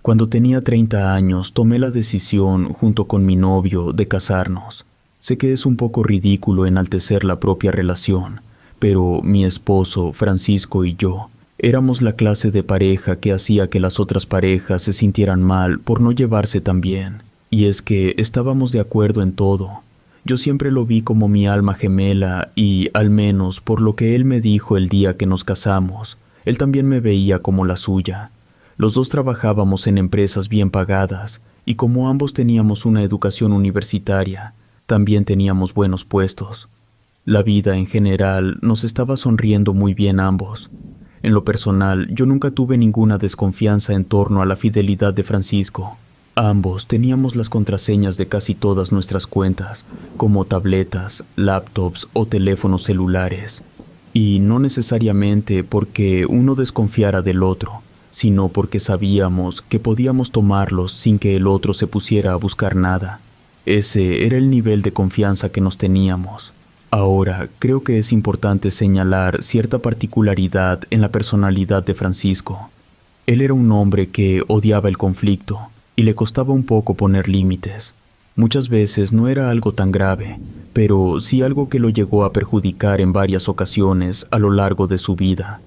Cuando tenía 30 años, tomé la decisión, junto con mi novio, de casarnos. Sé que es un poco ridículo enaltecer la propia relación, pero mi esposo, Francisco, y yo éramos la clase de pareja que hacía que las otras parejas se sintieran mal por no llevarse tan bien. Y es que estábamos de acuerdo en todo. Yo siempre lo vi como mi alma gemela y, al menos por lo que él me dijo el día que nos casamos, él también me veía como la suya. Los dos trabajábamos en empresas bien pagadas y como ambos teníamos una educación universitaria, también teníamos buenos puestos. La vida en general nos estaba sonriendo muy bien a ambos. En lo personal, yo nunca tuve ninguna desconfianza en torno a la fidelidad de Francisco. Ambos teníamos las contraseñas de casi todas nuestras cuentas, como tabletas, laptops o teléfonos celulares. Y no necesariamente porque uno desconfiara del otro, sino porque sabíamos que podíamos tomarlos sin que el otro se pusiera a buscar nada. Ese era el nivel de confianza que nos teníamos. Ahora, creo que es importante señalar cierta particularidad en la personalidad de Francisco. Él era un hombre que odiaba el conflicto y le costaba un poco poner límites. Muchas veces no era algo tan grave, pero sí algo que lo llegó a perjudicar en varias ocasiones a lo largo de su vida.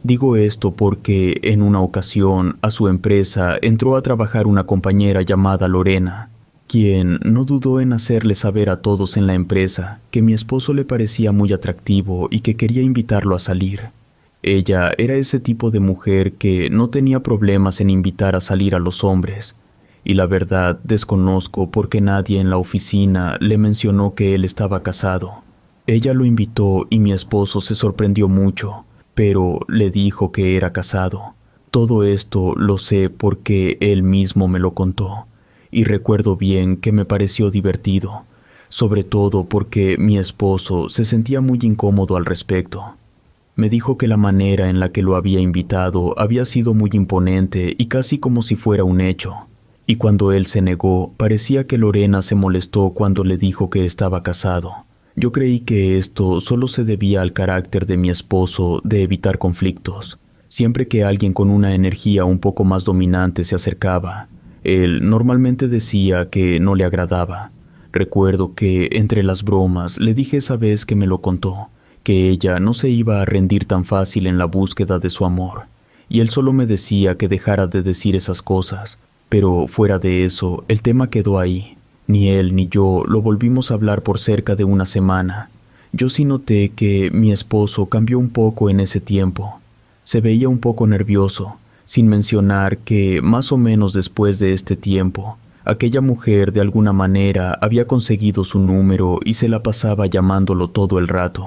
Digo esto porque en una ocasión a su empresa entró a trabajar una compañera llamada Lorena, quien no dudó en hacerle saber a todos en la empresa que mi esposo le parecía muy atractivo y que quería invitarlo a salir. Ella era ese tipo de mujer que no tenía problemas en invitar a salir a los hombres, y la verdad desconozco por qué nadie en la oficina le mencionó que él estaba casado. Ella lo invitó y mi esposo se sorprendió mucho, pero le dijo que era casado. Todo esto lo sé porque él mismo me lo contó, y recuerdo bien que me pareció divertido, sobre todo porque mi esposo se sentía muy incómodo al respecto. Me dijo que la manera en la que lo había invitado había sido muy imponente y casi como si fuera un hecho. Y cuando él se negó, parecía que Lorena se molestó cuando le dijo que estaba casado. Yo creí que esto solo se debía al carácter de mi esposo de evitar conflictos. Siempre que alguien con una energía un poco más dominante se acercaba, él normalmente decía que no le agradaba. Recuerdo que, entre las bromas, le dije esa vez que me lo contó, que ella no se iba a rendir tan fácil en la búsqueda de su amor, y él solo me decía que dejara de decir esas cosas, pero fuera de eso, el tema quedó ahí. Ni él ni yo lo volvimos a hablar por cerca de una semana. Yo sí noté que mi esposo cambió un poco en ese tiempo. Se veía un poco nervioso, sin mencionar que, más o menos después de este tiempo, aquella mujer de alguna manera había conseguido su número y se la pasaba llamándolo todo el rato.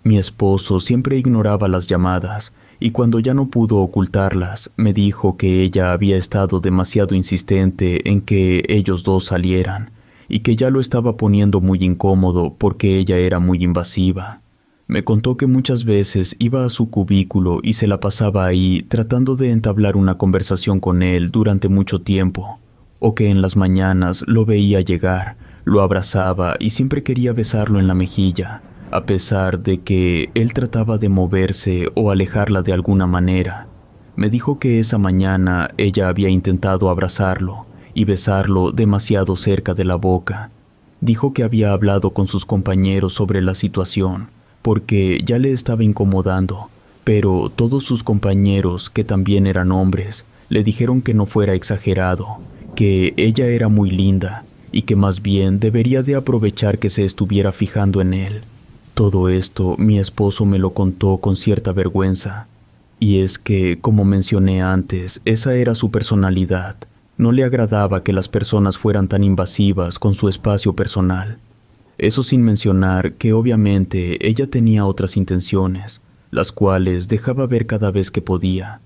Mi esposo siempre ignoraba las llamadas, y cuando ya no pudo ocultarlas, me dijo que ella había estado demasiado insistente en que ellos dos salieran, y que ya lo estaba poniendo muy incómodo porque ella era muy invasiva. Me contó que muchas veces iba a su cubículo y se la pasaba ahí tratando de entablar una conversación con él durante mucho tiempo, o que en las mañanas lo veía llegar, lo abrazaba y siempre quería besarlo en la mejilla, a pesar de que él trataba de moverse o alejarla de alguna manera. Me dijo que esa mañana ella había intentado abrazarlo y besarlo demasiado cerca de la boca. Dijo que había hablado con sus compañeros sobre la situación, porque ya le estaba incomodando, pero todos sus compañeros, que también eran hombres, le dijeron que no fuera exagerado, que ella era muy linda y que más bien debería de aprovechar que se estuviera fijando en él. Todo esto mi esposo me lo contó con cierta vergüenza, y es que, como mencioné antes, esa era su personalidad. No le agradaba que las personas fueran tan invasivas con su espacio personal. Eso sin mencionar que obviamente ella tenía otras intenciones, las cuales dejaba ver cada vez que podía.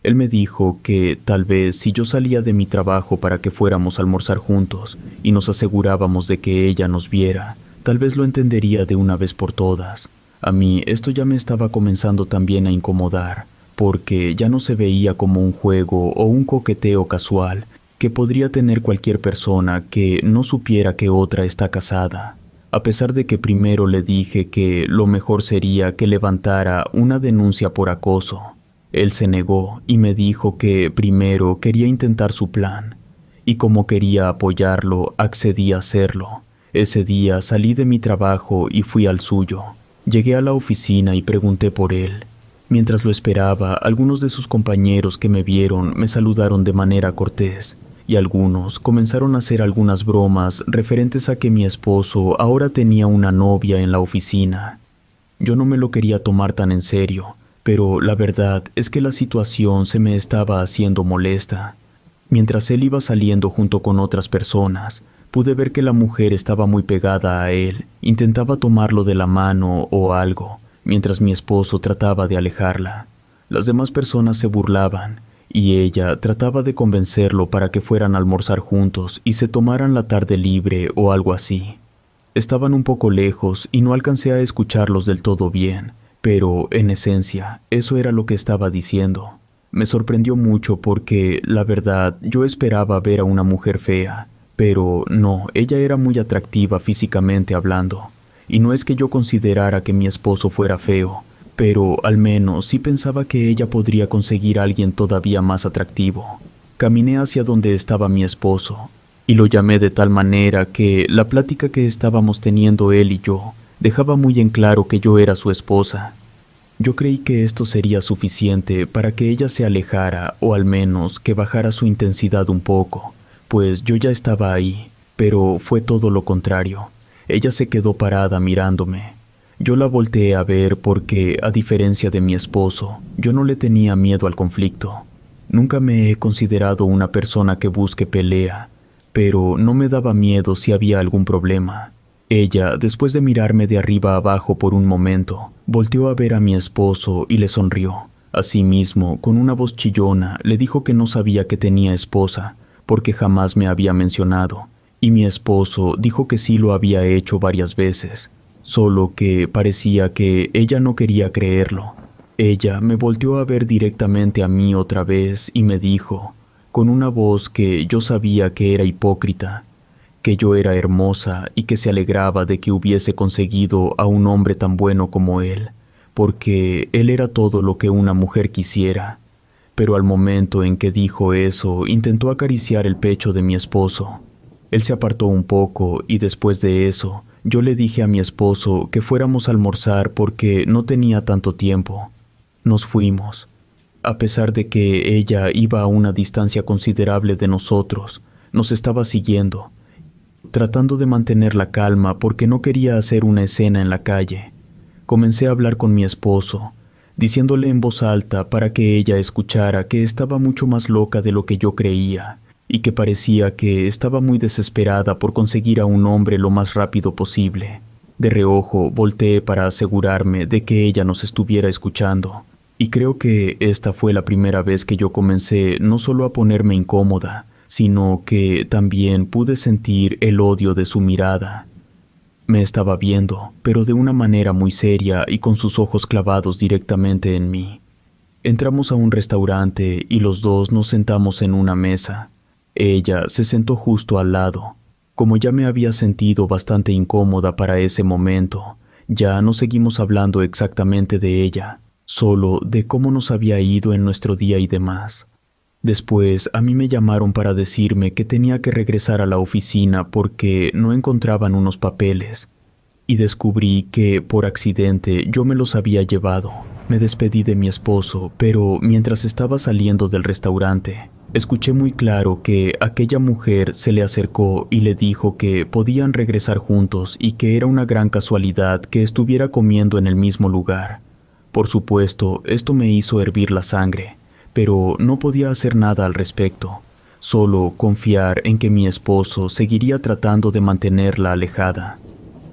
Él me dijo que tal vez si yo salía de mi trabajo para que fuéramos a almorzar juntos y nos asegurábamos de que ella nos viera, tal vez lo entendería de una vez por todas. A mí esto ya me estaba comenzando también a incomodar, porque ya no se veía como un juego o un coqueteo casual que podría tener cualquier persona que no supiera que otra está casada. A pesar de que primero le dije que lo mejor sería que levantara una denuncia por acoso, Él se negó y me dijo que primero quería intentar su plan, y como quería apoyarlo, accedí a hacerlo. Ese día salí de mi trabajo y fui al suyo. Llegué a la oficina y pregunté por él. Mientras lo esperaba, algunos de sus compañeros que me vieron me saludaron de manera cortés, y algunos comenzaron a hacer algunas bromas referentes a que mi esposo ahora tenía una novia en la oficina. Yo no me lo quería tomar tan en serio, pero la verdad es que la situación se me estaba haciendo molesta. Mientras él iba saliendo junto con otras personas, pude ver que la mujer estaba muy pegada a él, intentaba tomarlo de la mano o algo, mientras mi esposo trataba de alejarla. Las demás personas se burlaban, y ella trataba de convencerlo para que fueran a almorzar juntos y se tomaran la tarde libre o algo así. Estaban un poco lejos y no alcancé a escucharlos del todo bien, pero en esencia, eso era lo que estaba diciendo. Me sorprendió mucho porque, la verdad, yo esperaba ver a una mujer fea, pero no, ella era muy atractiva físicamente hablando. Y no es que yo considerara que mi esposo fuera feo, pero al menos sí pensaba que ella podría conseguir a alguien todavía más atractivo. Caminé hacia donde estaba mi esposo, y lo llamé de tal manera que la plática que estábamos teniendo él y yo dejaba muy en claro que yo era su esposa. Yo creí que esto sería suficiente para que ella se alejara o al menos que bajara su intensidad un poco, pues yo ya estaba ahí, pero fue todo lo contrario. Ella se quedó parada mirándome. Yo la volteé a ver porque, a diferencia de mi esposo, yo no le tenía miedo al conflicto. Nunca me he considerado una persona que busque pelea, pero no me daba miedo si había algún problema. Ella, después de mirarme de arriba abajo por un momento, volteó a ver a mi esposo y le sonrió. Asimismo, con una voz chillona, le dijo que no sabía que tenía esposa, porque jamás me había mencionado, y mi esposo dijo que sí lo había hecho varias veces, solo que parecía que ella no quería creerlo. Ella me volteó a ver directamente a mí otra vez y me dijo, con una voz que yo sabía que era hipócrita, que yo era hermosa y que se alegraba de que hubiese conseguido a un hombre tan bueno como él, porque él era todo lo que una mujer quisiera. Pero al momento en que dijo eso, intentó acariciar el pecho de mi esposo. Él se apartó un poco y después de eso, yo le dije a mi esposo que fuéramos a almorzar porque no tenía tanto tiempo. Nos fuimos. A pesar de que ella iba a una distancia considerable de nosotros, nos estaba siguiendo, tratando de mantener la calma porque no quería hacer una escena en la calle. Comencé a hablar con mi esposo, diciéndole en voz alta para que ella escuchara que estaba mucho más loca de lo que yo creía, y que parecía que estaba muy desesperada por conseguir a un hombre lo más rápido posible. De reojo volteé para asegurarme de que ella nos estuviera escuchando, y creo que esta fue la primera vez que yo comencé no solo a ponerme incómoda, sino que también pude sentir el odio de su mirada. Me estaba viendo, pero de una manera muy seria y con sus ojos clavados directamente en mí. Entramos a un restaurante y los dos nos sentamos en una mesa. Ella se sentó justo al lado. Como ya me había sentido bastante incómoda para ese momento, ya no seguimos hablando exactamente de ella, solo de cómo nos había ido en nuestro día y demás. Después a mí me llamaron para decirme que tenía que regresar a la oficina porque no encontraban unos papeles, y descubrí que, por accidente, yo me los había llevado. Me despedí de mi esposo, pero mientras estaba saliendo del restaurante, escuché muy claro que aquella mujer se le acercó y le dijo que podían regresar juntos y que era una gran casualidad que estuviera comiendo en el mismo lugar. Por supuesto, esto me hizo hervir la sangre, pero no podía hacer nada al respecto, solo confiar en que mi esposo seguiría tratando de mantenerla alejada.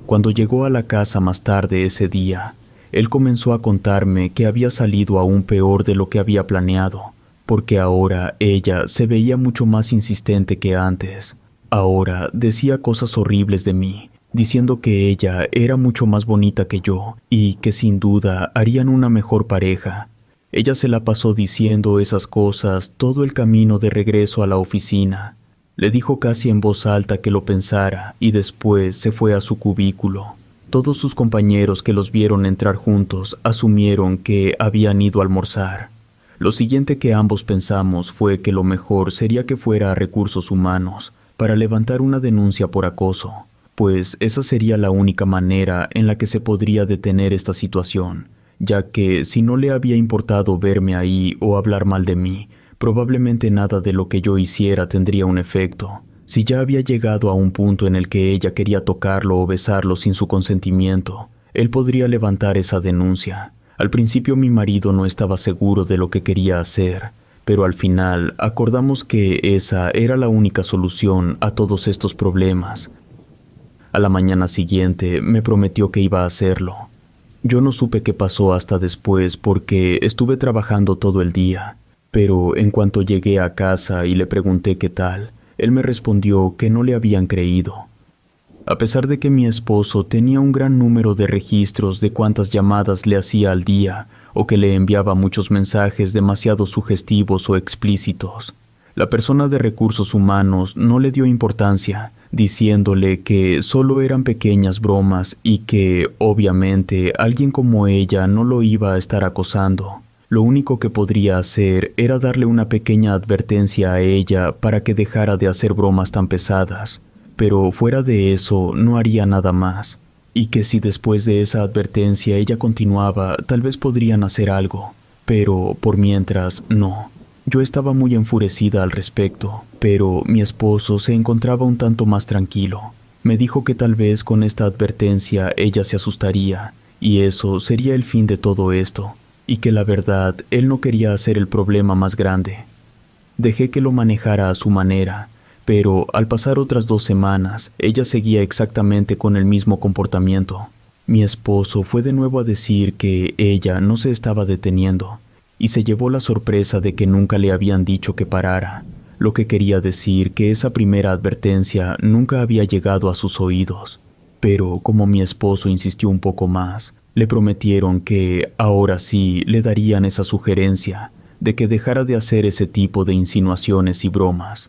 Cuando llegó a la casa más tarde ese día, él comenzó a contarme que había salido aún peor de lo que había planeado, porque ahora ella se veía mucho más insistente que antes. Ahora decía cosas horribles de mí, diciendo que ella era mucho más bonita que yo y que sin duda harían una mejor pareja. Ella se la pasó diciendo esas cosas todo el camino de regreso a la oficina. Le dijo casi en voz alta que lo pensara y después se fue a su cubículo. Todos sus compañeros que los vieron entrar juntos asumieron que habían ido a almorzar. Lo siguiente que ambos pensamos fue que lo mejor sería que fuera a Recursos Humanos para levantar una denuncia por acoso, pues esa sería la única manera en la que se podría detener esta situación, ya que si no le había importado verme ahí o hablar mal de mí, probablemente nada de lo que yo hiciera tendría un efecto. Si ya había llegado a un punto en el que ella quería tocarlo o besarlo sin su consentimiento, él podría levantar esa denuncia. Al principio mi marido no estaba seguro de lo que quería hacer, pero al final acordamos que esa era la única solución a todos estos problemas. A la mañana siguiente me prometió que iba a hacerlo. Yo no supe qué pasó hasta después porque estuve trabajando todo el día, pero en cuanto llegué a casa y le pregunté qué tal, él me respondió que no le habían creído. A pesar de que mi esposo tenía un gran número de registros de cuántas llamadas le hacía al día o que le enviaba muchos mensajes demasiado sugestivos o explícitos, la persona de Recursos Humanos no le dio importancia, diciéndole que solo eran pequeñas bromas y que, obviamente, alguien como ella no lo iba a estar acosando. Lo único que podría hacer era darle una pequeña advertencia a ella para que dejara de hacer bromas tan pesadas, pero fuera de eso no haría nada más, y que si después de esa advertencia ella continuaba, tal vez podrían hacer algo, pero por mientras no. Yo estaba muy enfurecida al respecto, pero mi esposo se encontraba un tanto más tranquilo. Me dijo que tal vez con esta advertencia ella se asustaría, y eso sería el fin de todo esto, y que la verdad él no quería hacer el problema más grande. Dejé que lo manejara a su manera, pero al pasar otras 2 semanas, ella seguía exactamente con el mismo comportamiento. Mi esposo fue de nuevo a decir que ella no se estaba deteniendo, y se llevó la sorpresa de que nunca le habían dicho que parara, lo que quería decir que esa primera advertencia nunca había llegado a sus oídos. Pero como mi esposo insistió un poco más, le prometieron que ahora sí le darían esa sugerencia de que dejara de hacer ese tipo de insinuaciones y bromas.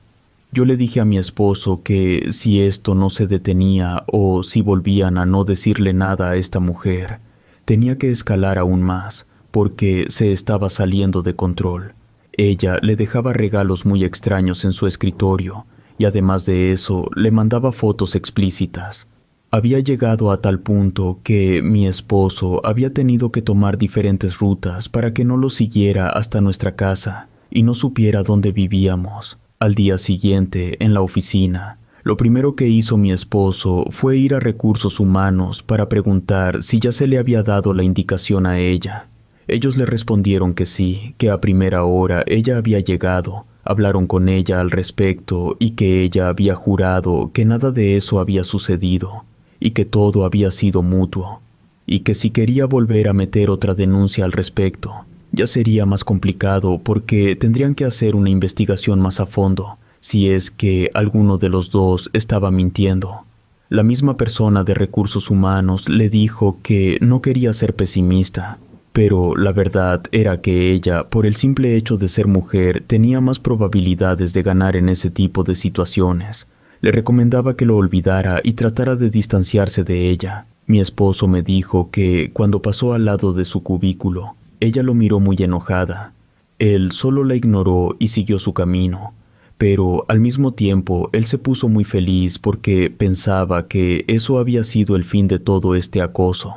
Yo le dije a mi esposo que si esto no se detenía o si volvían a no decirle nada a esta mujer, tenía que escalar aún más, porque se estaba saliendo de control. Ella le dejaba regalos muy extraños en su escritorio y además de eso le mandaba fotos explícitas. Había llegado a tal punto que mi esposo había tenido que tomar diferentes rutas para que no lo siguiera hasta nuestra casa y no supiera dónde vivíamos. Al día siguiente, en la oficina, lo primero que hizo mi esposo fue ir a Recursos Humanos para preguntar si ya se le había dado la indicación a ella. Ellos le respondieron que sí, que a primera hora ella había llegado, hablaron con ella al respecto y que ella había jurado que nada de eso había sucedido y que todo había sido mutuo, y que si quería volver a meter otra denuncia al respecto, ya sería más complicado porque tendrían que hacer una investigación más a fondo si es que alguno de los dos estaba mintiendo. La misma persona de Recursos Humanos le dijo que no quería ser pesimista, pero la verdad era que ella, por el simple hecho de ser mujer, tenía más probabilidades de ganar en ese tipo de situaciones. Le recomendaba que lo olvidara y tratara de distanciarse de ella. Mi esposo me dijo que, cuando pasó al lado de su cubículo, ella lo miró muy enojada. Él solo la ignoró y siguió su camino, pero al mismo tiempo él se puso muy feliz porque pensaba que eso había sido el fin de todo este acoso.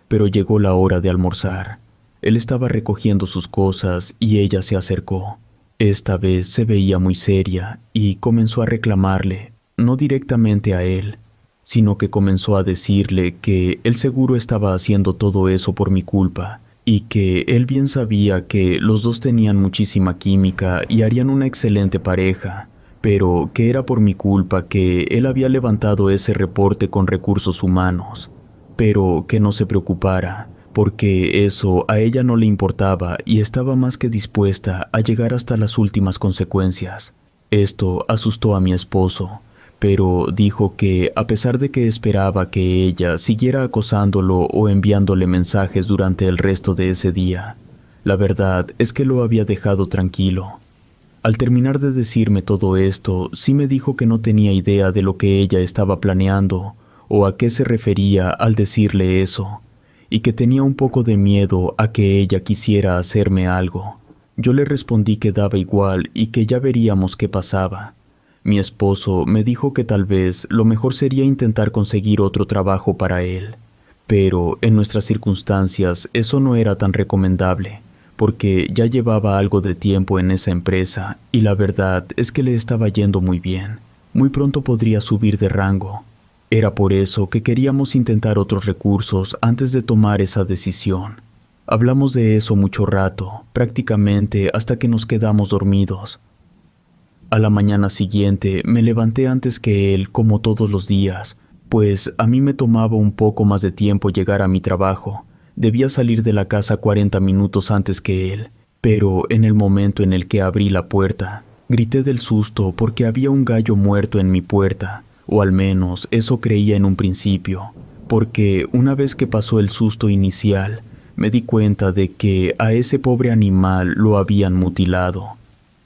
Pero llegó la hora de almorzar. Él estaba recogiendo sus cosas y ella se acercó. Esta vez se veía muy seria y comenzó a reclamarle, no directamente a él, sino que comenzó a decirle que él seguro estaba haciendo todo eso por mi culpa y que él bien sabía que los dos tenían muchísima química y harían una excelente pareja, pero que era por mi culpa que él había levantado ese reporte con Recursos Humanos, pero que no se preocupara, porque eso a ella no le importaba y estaba más que dispuesta a llegar hasta las últimas consecuencias. Esto asustó a mi esposo, pero dijo que a pesar de que esperaba que ella siguiera acosándolo o enviándole mensajes durante el resto de ese día, la verdad es que lo había dejado tranquilo. Al terminar de decirme todo esto, sí me dijo que no tenía idea de lo que ella estaba planeando o a qué se refería al decirle eso, y que tenía un poco de miedo a que ella quisiera hacerme algo. Yo le respondí que daba igual y que ya veríamos qué pasaba. Mi esposo me dijo que tal vez lo mejor sería intentar conseguir otro trabajo para él, pero en nuestras circunstancias eso no era tan recomendable, porque ya llevaba algo de tiempo en esa empresa y la verdad es que le estaba yendo muy bien. Muy pronto podría subir de rango. Era por eso que queríamos intentar otros recursos antes de tomar esa decisión. Hablamos de eso mucho rato, prácticamente hasta que nos quedamos dormidos. A la mañana siguiente me levanté antes que él, como todos los días, pues a mí me tomaba un poco más de tiempo llegar a mi trabajo. Debía salir de la casa 40 minutos antes que él, pero en el momento en el que abrí la puerta, grité del susto porque había un gallo muerto en mi puerta, o al menos eso creía en un principio, porque una vez que pasó el susto inicial, me di cuenta de que a ese pobre animal lo habían mutilado.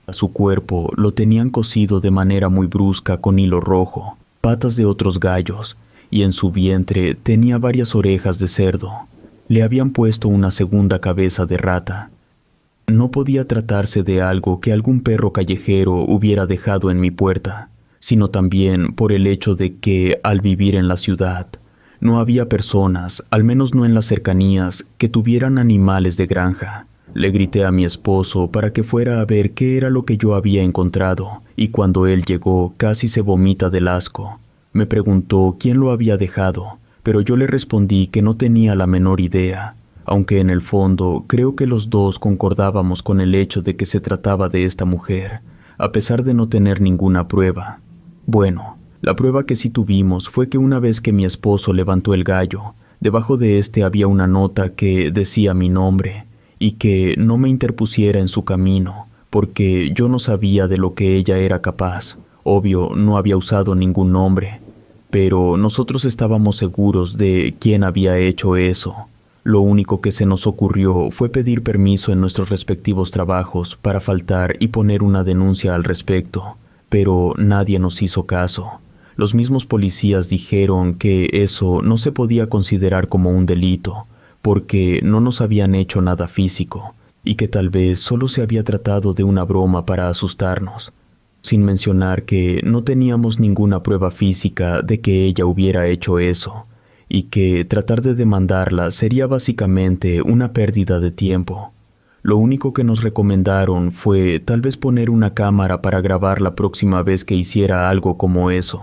A su cuerpo lo tenían cosido de manera muy brusca con hilo rojo, patas de otros gallos, y en su vientre tenía varias orejas de cerdo. Le habían puesto una segunda cabeza de rata. No podía tratarse de algo que algún perro callejero hubiera dejado en mi puerta, sino también por el hecho de que, al vivir en la ciudad, no había personas, al menos no en las cercanías, que tuvieran animales de granja. Le grité a mi esposo para que fuera a ver qué era lo que yo había encontrado, y cuando él llegó casi se vomita del asco. Me preguntó quién lo había dejado, pero yo le respondí que no tenía la menor idea, aunque en el fondo creo que los dos concordábamos con el hecho de que se trataba de esta mujer, a pesar de no tener ninguna prueba. Bueno, la prueba que sí tuvimos fue que una vez que mi esposo levantó el gallo, debajo de este había una nota que decía mi nombre, y que no me interpusiera en su camino, porque yo no sabía de lo que ella era capaz. Obvio, no había usado ningún nombre, pero nosotros estábamos seguros de quién había hecho eso. Lo único que se nos ocurrió fue pedir permiso en nuestros respectivos trabajos para faltar y poner una denuncia al respecto, pero nadie nos hizo caso. Los mismos policías dijeron que eso no se podía considerar como un delito, porque no nos habían hecho nada físico, y que tal vez solo se había tratado de una broma para asustarnos, sin mencionar que no teníamos ninguna prueba física de que ella hubiera hecho eso, y que tratar de demandarla sería básicamente una pérdida de tiempo. Lo único que nos recomendaron fue tal vez poner una cámara para grabar la próxima vez que hiciera algo como eso.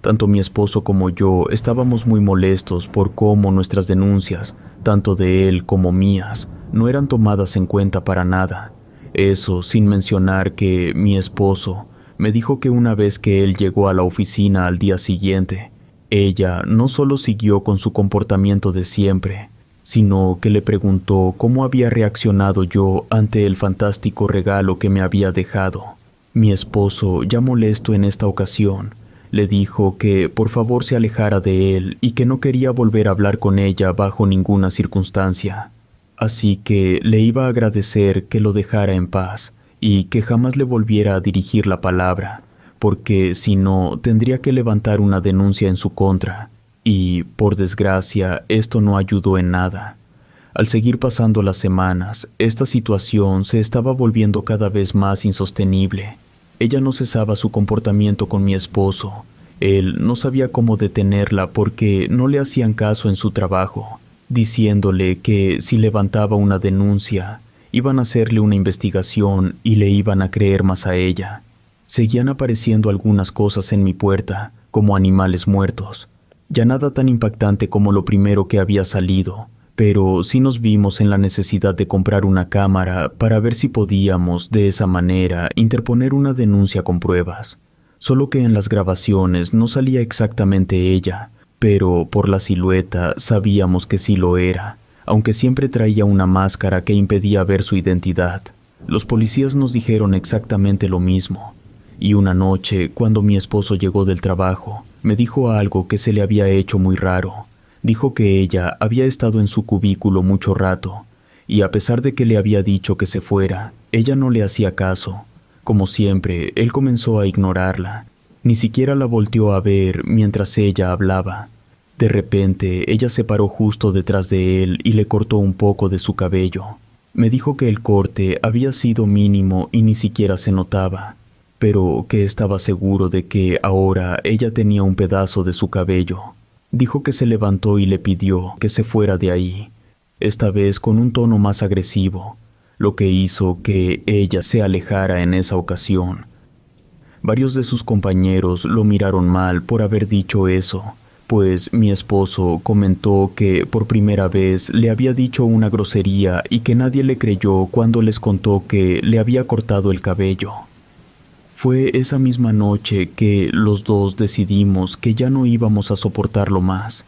Tanto mi esposo como yo estábamos muy molestos por cómo nuestras denuncias, tanto de él como mías, no eran tomadas en cuenta para nada. Eso sin mencionar que mi esposo me dijo que una vez que él llegó a la oficina al día siguiente, ella no solo siguió con su comportamiento de siempre, sino que le preguntó cómo había reaccionado yo ante el fantástico regalo que me había dejado. Mi esposo, ya molesto en esta ocasión, le dijo que por favor se alejara de él y que no quería volver a hablar con ella bajo ninguna circunstancia. Así que le iba a agradecer que lo dejara en paz y que jamás le volviera a dirigir la palabra, porque si no tendría que levantar una denuncia en su contra, y, por desgracia, esto no ayudó en nada. Al seguir pasando las semanas, esta situación se estaba volviendo cada vez más insostenible. Ella no cesaba su comportamiento con mi esposo. Él no sabía cómo detenerla porque no le hacían caso en su trabajo, diciéndole que si levantaba una denuncia, iban a hacerle una investigación y le iban a creer más a ella. Seguían apareciendo algunas cosas en mi puerta, como animales muertos. Ya nada tan impactante como lo primero que había salido, pero sí nos vimos en la necesidad de comprar una cámara para ver si podíamos, de esa manera, interponer una denuncia con pruebas. Solo que en las grabaciones no salía exactamente ella, pero por la silueta sabíamos que sí lo era, aunque siempre traía una máscara que impedía ver su identidad. Los policías nos dijeron exactamente lo mismo, y una noche, cuando mi esposo llegó del trabajo, me dijo algo que se le había hecho muy raro. Dijo que ella había estado en su cubículo mucho rato, y a pesar de que le había dicho que se fuera, ella no le hacía caso. Como siempre, él comenzó a ignorarla. Ni siquiera la volteó a ver mientras ella hablaba. De repente, ella se paró justo detrás de él y le cortó un poco de su cabello. Me dijo que el corte había sido mínimo y ni siquiera se notaba, pero que estaba seguro de que ahora ella tenía un pedazo de su cabello. Dijo que se levantó y le pidió que se fuera de ahí, esta vez con un tono más agresivo, lo que hizo que ella se alejara en esa ocasión. Varios de sus compañeros lo miraron mal por haber dicho eso, pues mi esposo comentó que por primera vez le había dicho una grosería y que nadie le creyó cuando les contó que le había cortado el cabello. Fue esa misma noche que los dos decidimos que ya no íbamos a soportarlo más,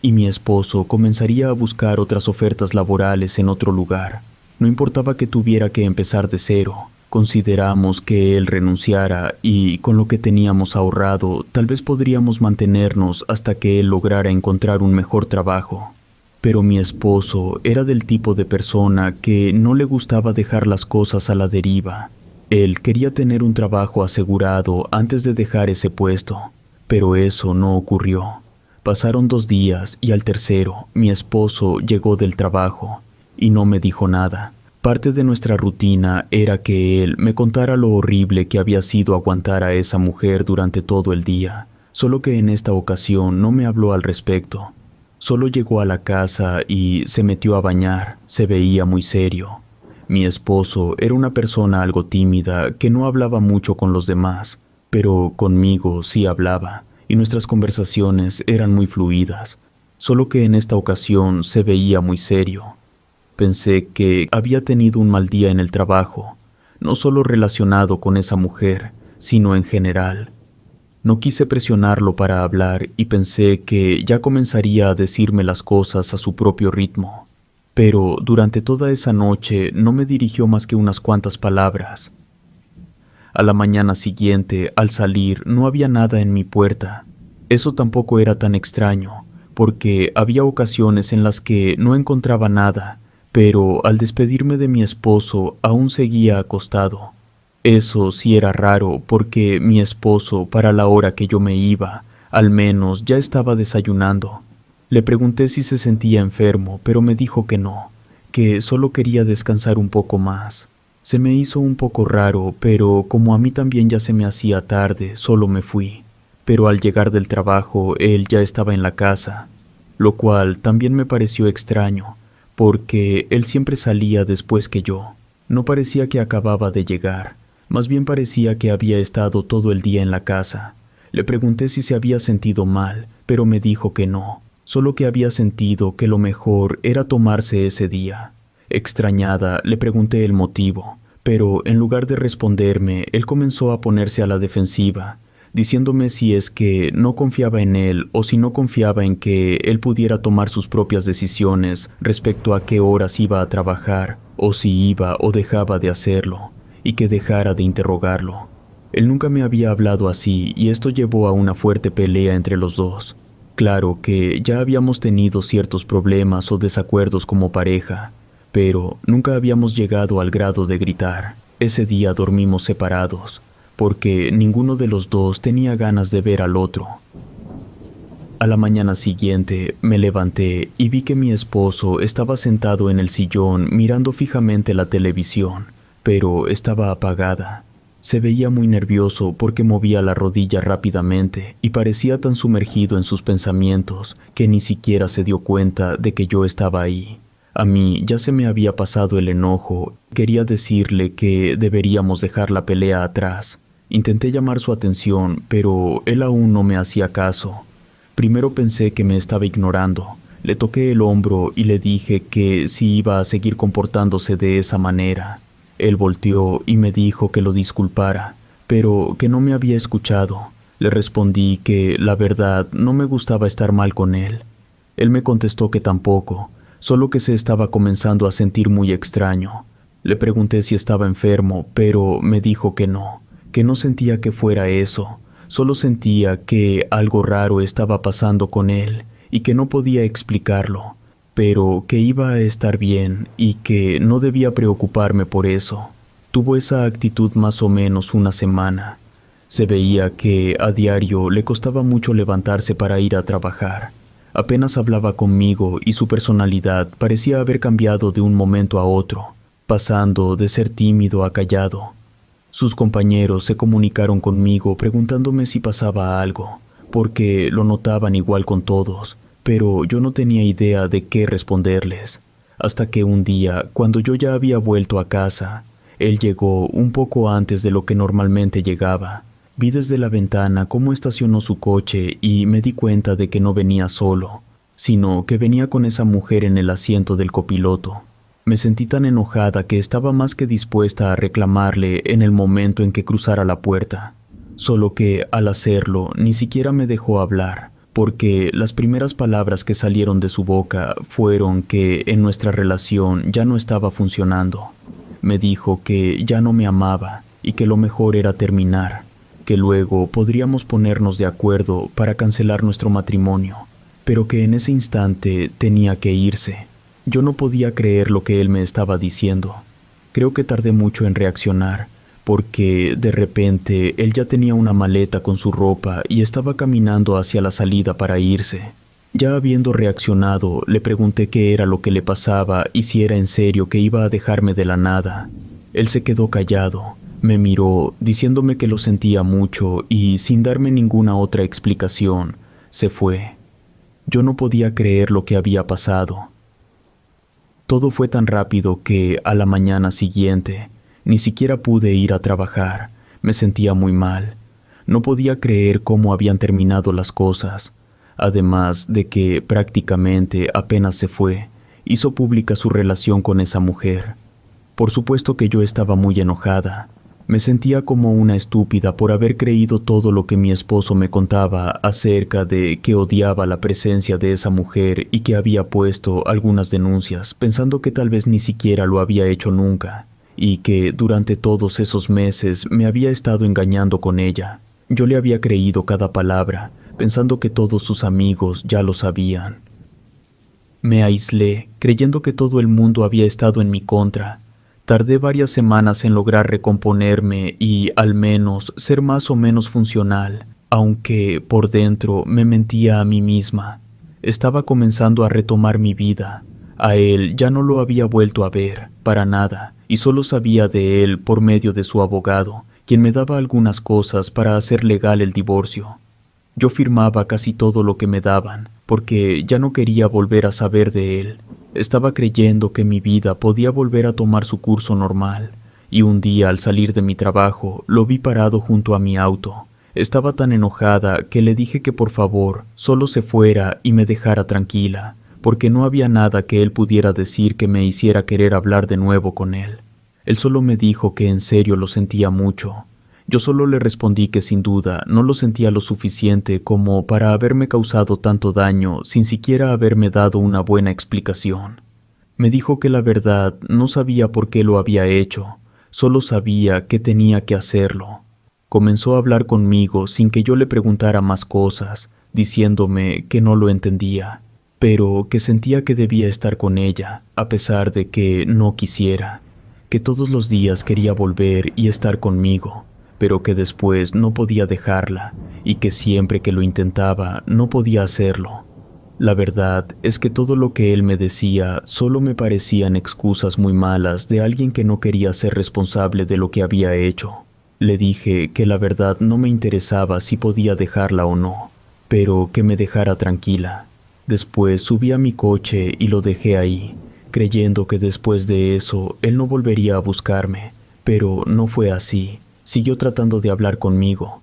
y mi esposo comenzaría a buscar otras ofertas laborales en otro lugar. No importaba que tuviera que empezar de cero. Consideramos que él renunciara y con lo que teníamos ahorrado tal vez podríamos mantenernos hasta que él lograra encontrar un mejor trabajo. Pero mi esposo era del tipo de persona que no le gustaba dejar las cosas a la deriva. Él quería tener un trabajo asegurado antes de dejar ese puesto, pero eso no ocurrió. Pasaron 2 días y al tercero mi esposo llegó del trabajo y no me dijo nada. Parte de nuestra rutina era que él me contara lo horrible que había sido aguantar a esa mujer durante todo el día, solo que en esta ocasión no me habló al respecto. Solo llegó a la casa y se metió a bañar, se veía muy serio. Mi esposo era una persona algo tímida que no hablaba mucho con los demás, pero conmigo sí hablaba, y nuestras conversaciones eran muy fluidas, solo que en esta ocasión se veía muy serio. Pensé que había tenido un mal día en el trabajo, no solo relacionado con esa mujer, sino en general. No quise presionarlo para hablar y pensé que ya comenzaría a decirme las cosas a su propio ritmo. Pero durante toda esa noche no me dirigió más que unas cuantas palabras. A la mañana siguiente, al salir, no había nada en mi puerta. Eso tampoco era tan extraño, porque había ocasiones en las que no encontraba nada, pero al despedirme de mi esposo aún seguía acostado. Eso sí era raro, porque mi esposo, para la hora que yo me iba, al menos ya estaba desayunando. Le pregunté si se sentía enfermo, pero me dijo que no, que solo quería descansar un poco más. Se me hizo un poco raro, pero como a mí también ya se me hacía tarde, solo me fui. Pero al llegar del trabajo, él ya estaba en la casa, lo cual también me pareció extraño, porque él siempre salía después que yo. No parecía que acababa de llegar, más bien parecía que había estado todo el día en la casa. Le pregunté si se había sentido mal, pero me dijo que no, solo que había sentido que lo mejor era tomarse ese día. Extrañada, le pregunté el motivo, pero en lugar de responderme, él comenzó a ponerse a la defensiva, diciéndome si es que no confiaba en él o si no confiaba en que él pudiera tomar sus propias decisiones respecto a qué horas iba a trabajar, o si iba o dejaba de hacerlo, y que dejara de interrogarlo. Él nunca me había hablado así y esto llevó a una fuerte pelea entre los dos. Claro que ya habíamos tenido ciertos problemas o desacuerdos como pareja, pero nunca habíamos llegado al grado de gritar. Ese día dormimos separados, porque ninguno de los dos tenía ganas de ver al otro. A la mañana siguiente me levanté y vi que mi esposo estaba sentado en el sillón mirando fijamente la televisión, pero estaba apagada. Se veía muy nervioso porque movía la rodilla rápidamente y parecía tan sumergido en sus pensamientos que ni siquiera se dio cuenta de que yo estaba ahí. A mí ya se me había pasado el enojo. Quería decirle que deberíamos dejar la pelea atrás. Intenté llamar su atención, pero él aún no me hacía caso. Primero pensé que me estaba ignorando. Le toqué el hombro y le dije que si iba a seguir comportándose de esa manera. Él volteó y me dijo que lo disculpara, pero que no me había escuchado. Le respondí que, la verdad, no me gustaba estar mal con él. Él me contestó que tampoco, solo que se estaba comenzando a sentir muy extraño. Le pregunté si estaba enfermo, pero me dijo que no sentía que fuera eso, solo sentía que algo raro estaba pasando con él y que no podía explicarlo, pero que iba a estar bien y que no debía preocuparme por eso. Tuvo esa actitud más o menos una semana. Se veía que a diario le costaba mucho levantarse para ir a trabajar. Apenas hablaba conmigo y su personalidad parecía haber cambiado de un momento a otro. pasando de ser tímido a callado. Sus compañeros se comunicaron conmigo preguntándome si pasaba algo, porque lo notaban igual con todos, pero yo no tenía idea de qué responderles, hasta que un día, cuando yo ya había vuelto a casa, él llegó un poco antes de lo que normalmente llegaba. Vi desde la ventana cómo estacionó su coche y me di cuenta de que no venía solo, sino que venía con esa mujer en el asiento del copiloto. Me sentí tan enojada que estaba más que dispuesta a reclamarle en el momento en que cruzara la puerta. Solo que, al hacerlo, ni siquiera me dejó hablar, porque las primeras palabras que salieron de su boca fueron que en nuestra relación ya no estaba funcionando. Me dijo que ya no me amaba y que lo mejor era terminar, que luego podríamos ponernos de acuerdo para cancelar nuestro matrimonio, pero que en ese instante tenía que irse. Yo no podía creer lo que él me estaba diciendo. Creo que tardé mucho en reaccionar, porque de repente él ya tenía una maleta con su ropa y estaba caminando hacia la salida para irse. Ya habiendo reaccionado, le pregunté qué era lo que le pasaba y si era en serio que iba a dejarme de la nada. Él se quedó callado, me miró diciéndome que lo sentía mucho y, sin darme ninguna otra explicación, se fue. Yo no podía creer lo que había pasado. Todo fue tan rápido que, a la mañana siguiente, ni siquiera pude ir a trabajar. Me sentía muy mal. No podía creer cómo habían terminado las cosas. Además de que prácticamente apenas se fue, hizo pública su relación con esa mujer. Por supuesto que yo estaba muy enojada. Me sentía como una estúpida por haber creído todo lo que mi esposo me contaba acerca de que odiaba la presencia de esa mujer y que había puesto algunas denuncias, pensando que tal vez ni siquiera lo había hecho nunca, y que durante todos esos meses me había estado engañando con ella. Yo le había creído cada palabra, pensando que todos sus amigos ya lo sabían. Me aislé, creyendo que todo el mundo había estado en mi contra. Tardé varias semanas en lograr recomponerme y, al menos, ser más o menos funcional, aunque por dentro me mentía a mí misma. Estaba comenzando a retomar mi vida. A él ya no lo había vuelto a ver, para nada, y solo sabía de él por medio de su abogado, quien me daba algunas cosas para hacer legal el divorcio. Yo firmaba casi todo lo que me daban, porque ya no quería volver a saber de él. Estaba creyendo que mi vida podía volver a tomar su curso normal, y un día al salir de mi trabajo lo vi parado junto a mi auto. Estaba tan enojada que le dije que por favor solo se fuera y me dejara tranquila, porque no había nada que él pudiera decir que me hiciera querer hablar de nuevo con él. Él solo me dijo que en serio lo sentía mucho. Yo solo le respondí que sin duda no lo sentía lo suficiente como para haberme causado tanto daño sin siquiera haberme dado una buena explicación. Me dijo que la verdad no sabía por qué lo había hecho, solo sabía que tenía que hacerlo. Comenzó a hablar conmigo sin que yo le preguntara más cosas, diciéndome que no lo entendía, pero que sentía que debía estar con ella, a pesar de que no quisiera, que todos los días quería volver y estar conmigo, pero que después no podía dejarla y que siempre que lo intentaba no podía hacerlo. La verdad es que todo lo que él me decía solo me parecían excusas muy malas de alguien que no quería ser responsable de lo que había hecho. Le dije que la verdad no me interesaba si podía dejarla o no, pero que me dejara tranquila. Después subí a mi coche y lo dejé ahí, creyendo que después de eso él no volvería a buscarme, pero no fue así. Siguió tratando de hablar conmigo,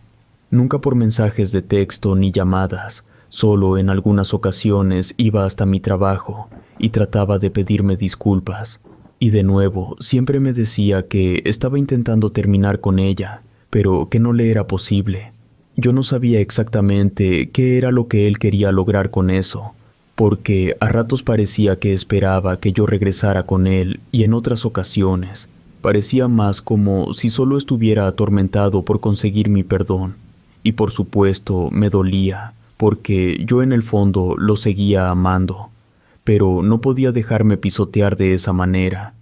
nunca por mensajes de texto ni llamadas, solo en algunas ocasiones iba hasta mi trabajo y trataba de pedirme disculpas. Y de nuevo, siempre me decía que estaba intentando terminar con ella, pero que no le era posible. Yo no sabía exactamente qué era lo que él quería lograr con eso, porque a ratos parecía que esperaba que yo regresara con él y en otras ocasiones parecía más como si solo estuviera atormentado por conseguir mi perdón. Y por supuesto me dolía, porque yo en el fondo lo seguía amando, pero no podía dejarme pisotear de esa manera.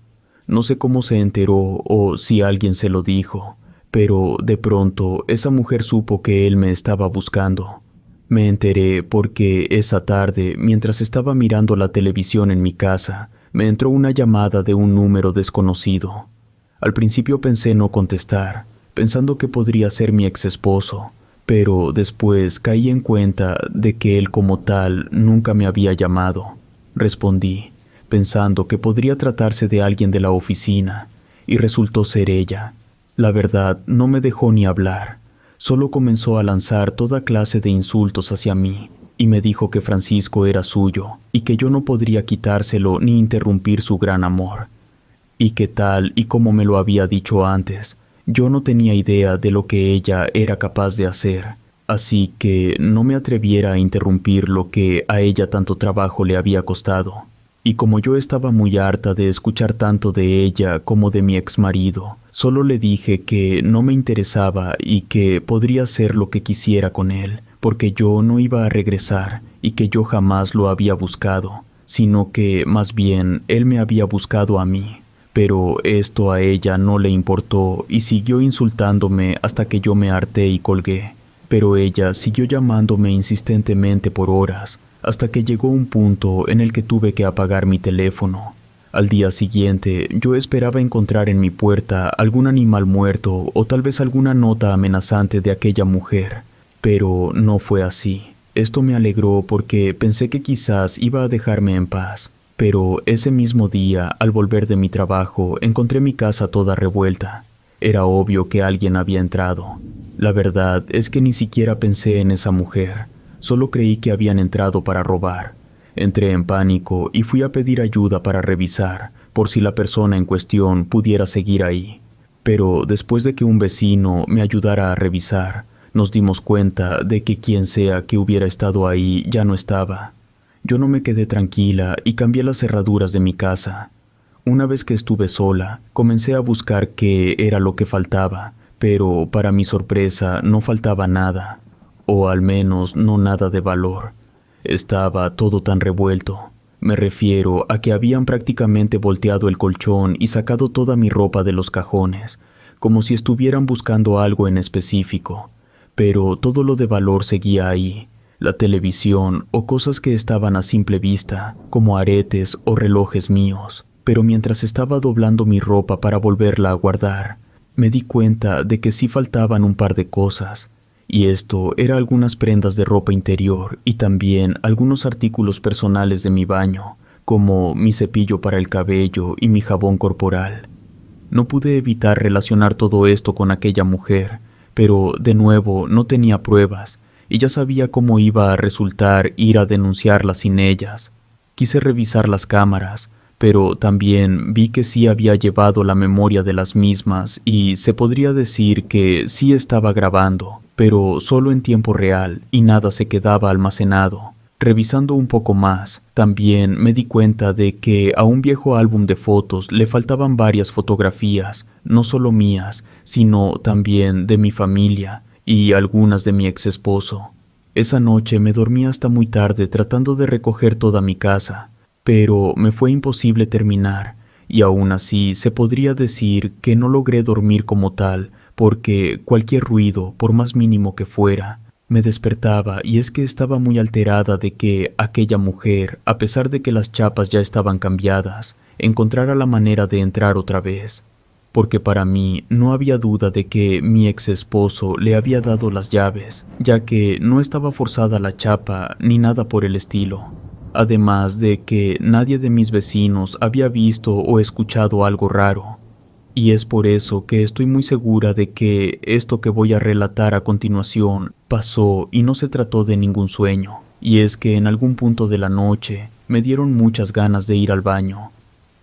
No sé cómo se enteró o si alguien se lo dijo, pero de pronto esa mujer supo que él me estaba buscando. Me enteré porque esa tarde, mientras estaba mirando la televisión en mi casa, Me entró una llamada de un número desconocido. Al principio pensé no contestar, pensando que podría ser mi ex esposo, pero después caí en cuenta de que él como tal nunca me había llamado. Respondí, pensando que podría tratarse de alguien de la oficina, y resultó ser ella. La verdad, no me dejó ni hablar. Solo comenzó a lanzar toda clase de insultos hacia mí, y me dijo que Francisco era suyo, y que yo no podría quitárselo ni interrumpir su gran amor. Y que tal y como me lo había dicho antes, yo no tenía idea de lo que ella era capaz de hacer, así que no me atreviera a interrumpir lo que a ella tanto trabajo le había costado. Y como yo estaba muy harta de escuchar tanto de ella como de mi exmarido, solo le dije que no me interesaba y que podría hacer lo que quisiera con él, porque yo no iba a regresar y que yo jamás lo había buscado, sino que más bien él me había buscado a mí. Pero esto a ella no le importó y siguió insultándome hasta que yo me harté y colgué. Pero ella siguió llamándome insistentemente por horas, hasta que llegó un punto en el que tuve que apagar mi teléfono. Al día siguiente, yo esperaba encontrar en mi puerta algún animal muerto o tal vez alguna nota amenazante de aquella mujer, pero no fue así. Esto me alegró porque pensé que quizás iba a dejarme en paz. Pero ese mismo día, al volver de mi trabajo, encontré mi casa toda revuelta. Era obvio que alguien había entrado. La verdad es que ni siquiera pensé en esa mujer. Solo creí que habían entrado para robar. Entré en pánico y fui a pedir ayuda para revisar, por si la persona en cuestión pudiera seguir ahí. Pero después de que un vecino me ayudara a revisar, nos dimos cuenta de que quien sea que hubiera estado ahí ya no estaba. Yo no me quedé tranquila y cambié las cerraduras de mi casa. Una vez que estuve sola, comencé a buscar qué era lo que faltaba, pero para mi sorpresa no faltaba nada, o al menos no nada de valor. Estaba todo tan revuelto. Me refiero a que habían prácticamente volteado el colchón y sacado toda mi ropa de los cajones, como si estuvieran buscando algo en específico, pero todo lo de valor seguía ahí. La televisión o cosas que estaban a simple vista, como aretes o relojes míos. Pero mientras estaba doblando mi ropa para volverla a guardar, me di cuenta de que sí faltaban un par de cosas, y esto era algunas prendas de ropa interior y también algunos artículos personales de mi baño, como mi cepillo para el cabello y mi jabón corporal. No pude evitar relacionar todo esto con aquella mujer, pero de nuevo no tenía pruebas, y ya sabía cómo iba a resultar ir a denunciarla sin ellas. Quise revisar las cámaras, pero también vi que sí había llevado la memoria de las mismas y se podría decir que sí estaba grabando, pero solo en tiempo real y nada se quedaba almacenado. Revisando un poco más, también me di cuenta de que a un viejo álbum de fotos le faltaban varias fotografías, no solo mías, sino también de mi familia y algunas de mi ex esposo. Esa noche me dormí hasta muy tarde tratando de recoger toda mi casa, pero me fue imposible terminar, y aún así se podría decir que no logré dormir como tal, porque cualquier ruido, por más mínimo que fuera, me despertaba, y es que estaba muy alterada de que aquella mujer, a pesar de que las chapas ya estaban cambiadas, encontrara la manera de entrar otra vez. Porque para mí no había duda de que mi ex esposo le había dado las llaves, ya que no estaba forzada la chapa ni nada por el estilo. Además de que nadie de mis vecinos había visto o escuchado algo raro. Y es por eso que estoy muy segura de que esto que voy a relatar a continuación pasó y no se trató de ningún sueño. Y es que en algún punto de la noche me dieron muchas ganas de ir al baño.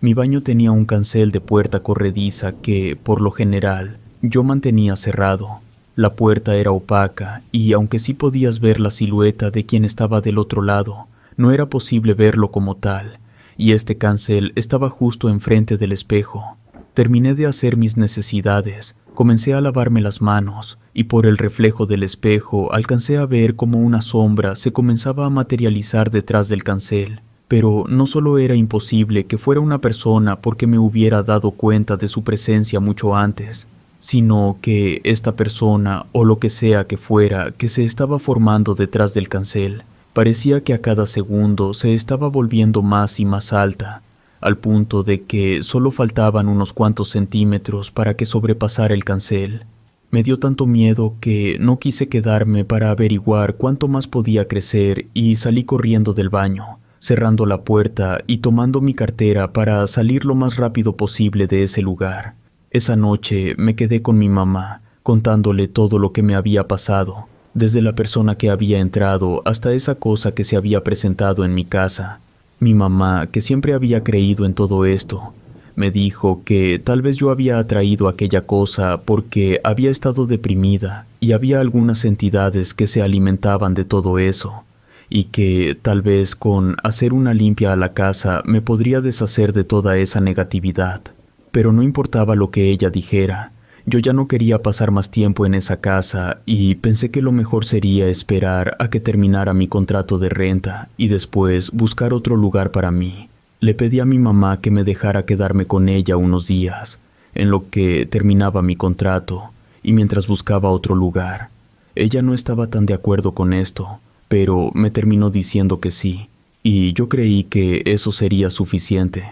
Mi baño tenía un cancel de puerta corrediza que, por lo general, yo mantenía cerrado. La puerta era opaca y, aunque sí podías ver la silueta de quien estaba del otro lado, no era posible verlo como tal, y este cancel estaba justo enfrente del espejo. Terminé de hacer mis necesidades, comencé a lavarme las manos, y por el reflejo del espejo alcancé a ver cómo una sombra se comenzaba a materializar detrás del cancel. Pero no solo era imposible que fuera una persona porque me hubiera dado cuenta de su presencia mucho antes, sino que esta persona, o lo que sea que fuera, que se estaba formando detrás del cancel, parecía que a cada segundo se estaba volviendo más y más alta. al punto de que solo faltaban unos cuantos centímetros para que sobrepasara el cancel. Me dio tanto miedo que no quise quedarme para averiguar cuánto más podía crecer y salí corriendo del baño, cerrando la puerta y tomando mi cartera para salir lo más rápido posible de ese lugar. Esa noche me quedé con mi mamá, contándole todo lo que me había pasado, desde la persona que había entrado hasta esa cosa que se había presentado en mi casa. Mi mamá, que siempre había creído en todo esto, me dijo que tal vez yo había atraído aquella cosa porque había estado deprimida y había algunas entidades que se alimentaban de todo eso, y que tal vez con hacer una limpia a la casa me podría deshacer de toda esa negatividad. Pero no importaba lo que ella dijera, yo ya no quería pasar más tiempo en esa casa y pensé que lo mejor sería esperar a que terminara mi contrato de renta y después buscar otro lugar para mí. Le pedí a mi mamá que me dejara quedarme con ella unos días, en lo que terminaba mi contrato y mientras buscaba otro lugar. Ella no estaba tan de acuerdo con esto, pero me terminó diciendo que sí, y yo creí que eso sería suficiente.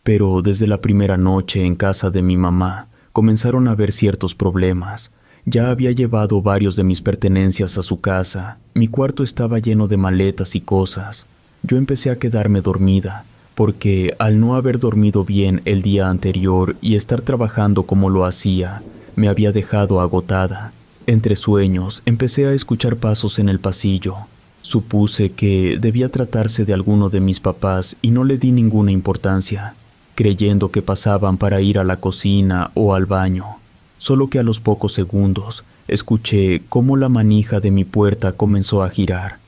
Pero desde la primera noche en casa de mi mamá, comenzaron a haber ciertos problemas. Ya había llevado varios de mis pertenencias a su casa. Mi cuarto estaba lleno de maletas y cosas. Yo empecé a quedarme dormida, porque al no haber dormido bien el día anterior y estar trabajando como lo hacía, me había dejado agotada. Entre sueños, empecé a escuchar pasos en el pasillo. Supuse que debía tratarse de alguno de mis papás y no le di ninguna importancia, creyendo que pasaban para ir a la cocina o al baño. Solo que a los pocos segundos escuché cómo la manija de mi puerta comenzó a girar.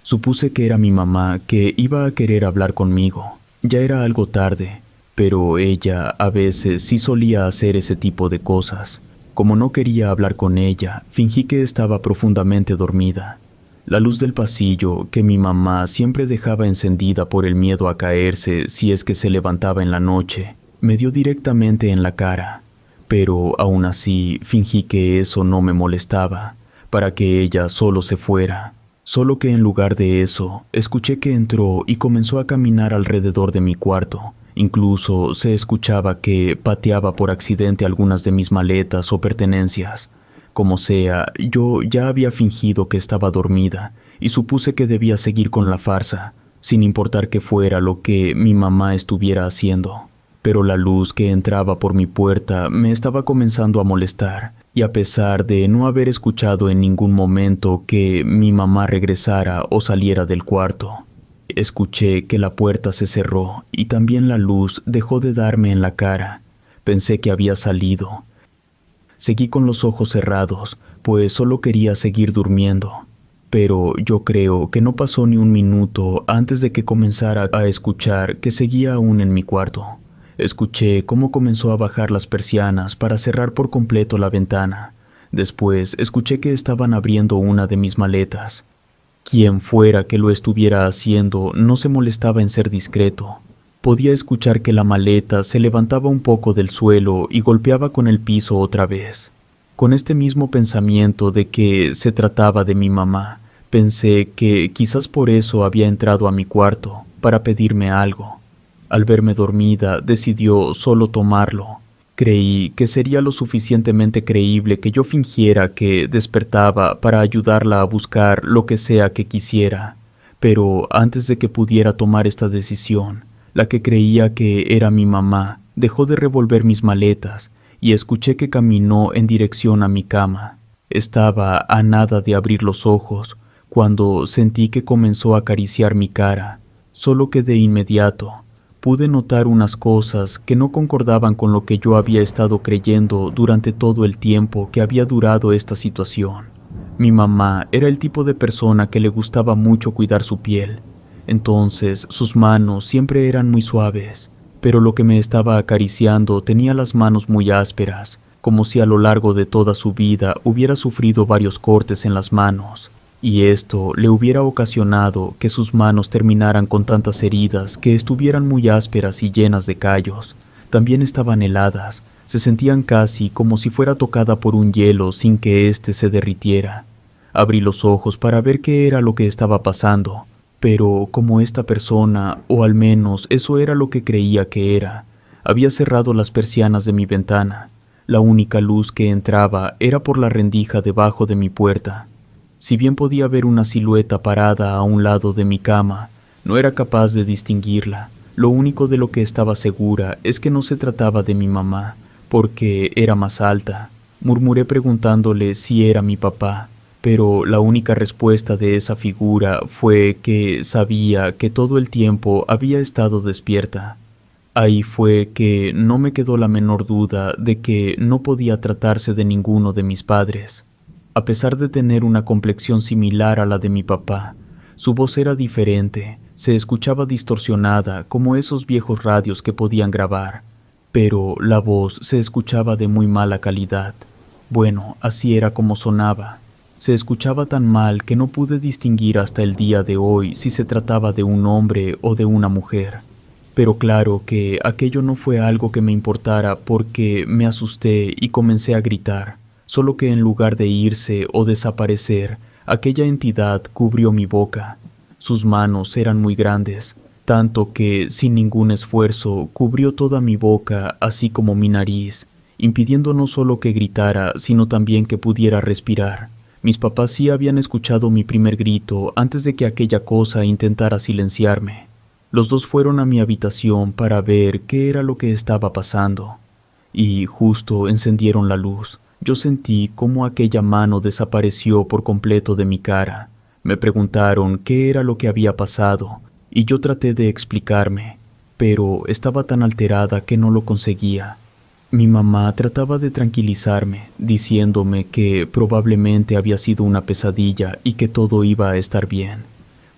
Supuse que era mi mamá que iba a querer hablar conmigo. Ya era algo tarde, pero ella a veces sí solía hacer ese tipo de cosas. Como no quería hablar con ella, fingí que estaba profundamente dormida. La luz del pasillo, que mi mamá siempre dejaba encendida por el miedo a caerse si es que se levantaba en la noche, me dio directamente en la cara. Pero aún así fingí que eso no me molestaba, para que ella solo se fuera. Solo que en lugar de eso, escuché que entró y comenzó a caminar alrededor de mi cuarto. Incluso se escuchaba que pateaba por accidente algunas de mis maletas o pertenencias. Como sea, yo ya había fingido que estaba dormida y supuse que debía seguir con la farsa, sin importar qué fuera lo que mi mamá estuviera haciendo. Pero la luz que entraba por mi puerta me estaba comenzando a molestar, y a pesar de no haber escuchado en ningún momento que mi mamá regresara o saliera del cuarto, escuché que la puerta se cerró y también la luz dejó de darme en la cara. Pensé que había salido. Seguí con los ojos cerrados, pues solo quería seguir durmiendo. Pero yo creo que no pasó ni un minuto antes de que comenzara a escuchar que seguía aún en mi cuarto. Escuché cómo comenzó a bajar las persianas para cerrar por completo la ventana. Después escuché que estaban abriendo una de mis maletas. Quien fuera que lo estuviera haciendo no se molestaba en ser discreto. Podía escuchar que la maleta se levantaba un poco del suelo y golpeaba con el piso otra vez. Con este mismo pensamiento de que se trataba de mi mamá, pensé que quizás por eso había entrado a mi cuarto, para pedirme algo. Al verme dormida, decidió solo tomarlo. Creí que sería lo suficientemente creíble que yo fingiera que despertaba para ayudarla a buscar lo que sea que quisiera. Pero antes de que pudiera tomar esta decisión, la que creía que era mi mamá dejó de revolver mis maletas y escuché que caminó en dirección a mi cama. Estaba a nada de abrir los ojos cuando sentí que comenzó a acariciar mi cara, solo que de inmediato pude notar unas cosas que no concordaban con lo que yo había estado creyendo durante todo el tiempo que había durado esta situación. Mi mamá era el tipo de persona que le gustaba mucho cuidar su piel, entonces sus manos siempre eran muy suaves, pero lo que me estaba acariciando tenía las manos muy ásperas, como si a lo largo de toda su vida hubiera sufrido varios cortes en las manos, y esto le hubiera ocasionado que sus manos terminaran con tantas heridas que estuvieran muy ásperas y llenas de callos. También estaban heladas, se sentían casi como si fuera tocada por un hielo sin que éste se derritiera. Abrí los ojos para ver qué era lo que estaba pasando. Pero como esta persona, o al menos eso era lo que creía que era, había cerrado las persianas de mi ventana, la única luz que entraba era por la rendija debajo de mi puerta. Si bien podía ver una silueta parada a un lado de mi cama, no era capaz de distinguirla. Lo único de lo que estaba segura es que no se trataba de mi mamá, porque era más alta. Murmuré preguntándole si era mi papá, pero la única respuesta de esa figura fue que sabía que todo el tiempo había estado despierta. Ahí fue que no me quedó la menor duda de que no podía tratarse de ninguno de mis padres. A pesar de tener una complexión similar a la de mi papá, su voz era diferente, se escuchaba distorsionada como esos viejos radios que podían grabar, pero la voz se escuchaba de muy mala calidad. Bueno, así era como sonaba. Se escuchaba tan mal que no pude distinguir hasta el día de hoy si se trataba de un hombre o de una mujer. Pero claro que aquello no fue algo que me importara porque me asusté y comencé a gritar, solo que en lugar de irse o desaparecer, aquella entidad cubrió mi boca. Sus manos eran muy grandes, tanto que, sin ningún esfuerzo, cubrió toda mi boca, así como mi nariz, impidiendo no solo que gritara, sino también que pudiera respirar. Mis papás sí habían escuchado mi primer grito antes de que aquella cosa intentara silenciarme. Los dos fueron a mi habitación para ver qué era lo que estaba pasando, y justo encendieron la luz. Yo sentí cómo aquella mano desapareció por completo de mi cara. Me preguntaron qué era lo que había pasado, y yo traté de explicarme, pero estaba tan alterada que no lo conseguía. Mi mamá trataba de tranquilizarme, diciéndome que probablemente había sido una pesadilla y que todo iba a estar bien.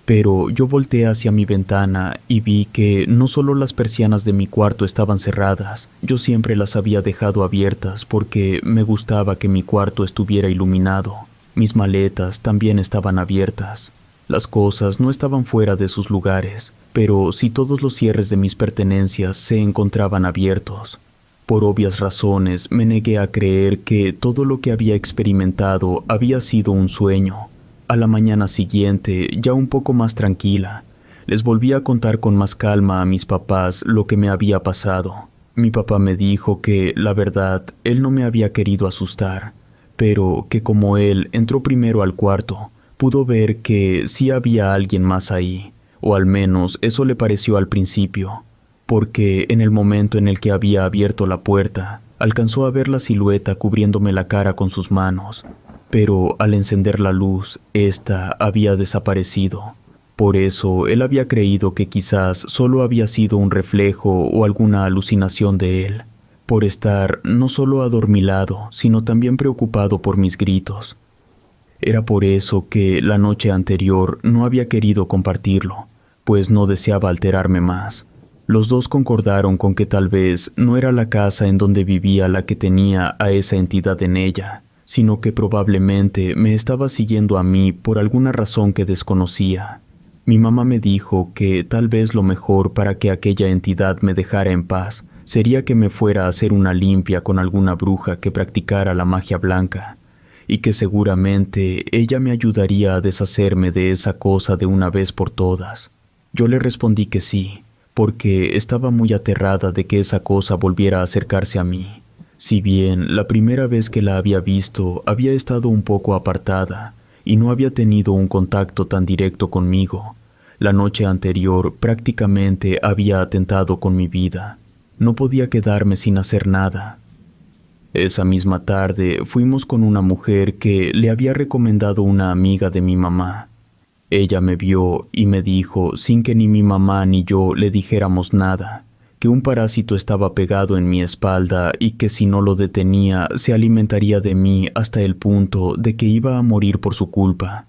Pero yo volteé hacia mi ventana y vi que no solo las persianas de mi cuarto estaban cerradas, yo siempre las había dejado abiertas porque me gustaba que mi cuarto estuviera iluminado. Mis maletas también estaban abiertas. Las cosas no estaban fuera de sus lugares, pero sí todos los cierres de mis pertenencias se encontraban abiertos. Por obvias razones me negué a creer que todo lo que había experimentado había sido un sueño. A la mañana siguiente, ya un poco más tranquila, les volví a contar con más calma a mis papás lo que me había pasado. Mi papá me dijo que, la verdad, él no me había querido asustar, pero que como él entró primero al cuarto, pudo ver que sí había alguien más ahí, o al menos eso le pareció al principio, porque en el momento en el que había abierto la puerta, alcanzó a ver la silueta cubriéndome la cara con sus manos. Pero al encender la luz, ésta había desaparecido. Por eso él había creído que quizás solo había sido un reflejo o alguna alucinación de él, por estar no solo adormilado, sino también preocupado por mis gritos. Era por eso que la noche anterior no había querido compartirlo, pues no deseaba alterarme más. Los dos concordaron con que tal vez no era la casa en donde vivía la que tenía a esa entidad en ella, sino que probablemente me estaba siguiendo a mí por alguna razón que desconocía. Mi mamá me dijo que tal vez lo mejor para que aquella entidad me dejara en paz sería que me fuera a hacer una limpia con alguna bruja que practicara la magia blanca, y que seguramente ella me ayudaría a deshacerme de esa cosa de una vez por todas. Yo le respondí que sí, porque estaba muy aterrada de que esa cosa volviera a acercarse a mí. Si bien la primera vez que la había visto había estado un poco apartada y no había tenido un contacto tan directo conmigo, la noche anterior prácticamente había atentado con mi vida. No podía quedarme sin hacer nada. Esa misma tarde fuimos con una mujer que le había recomendado una amiga de mi mamá. Ella me vio y me dijo, sin que ni mi mamá ni yo le dijéramos nada, que un parásito estaba pegado en mi espalda y que si no lo detenía se alimentaría de mí hasta el punto de que iba a morir por su culpa.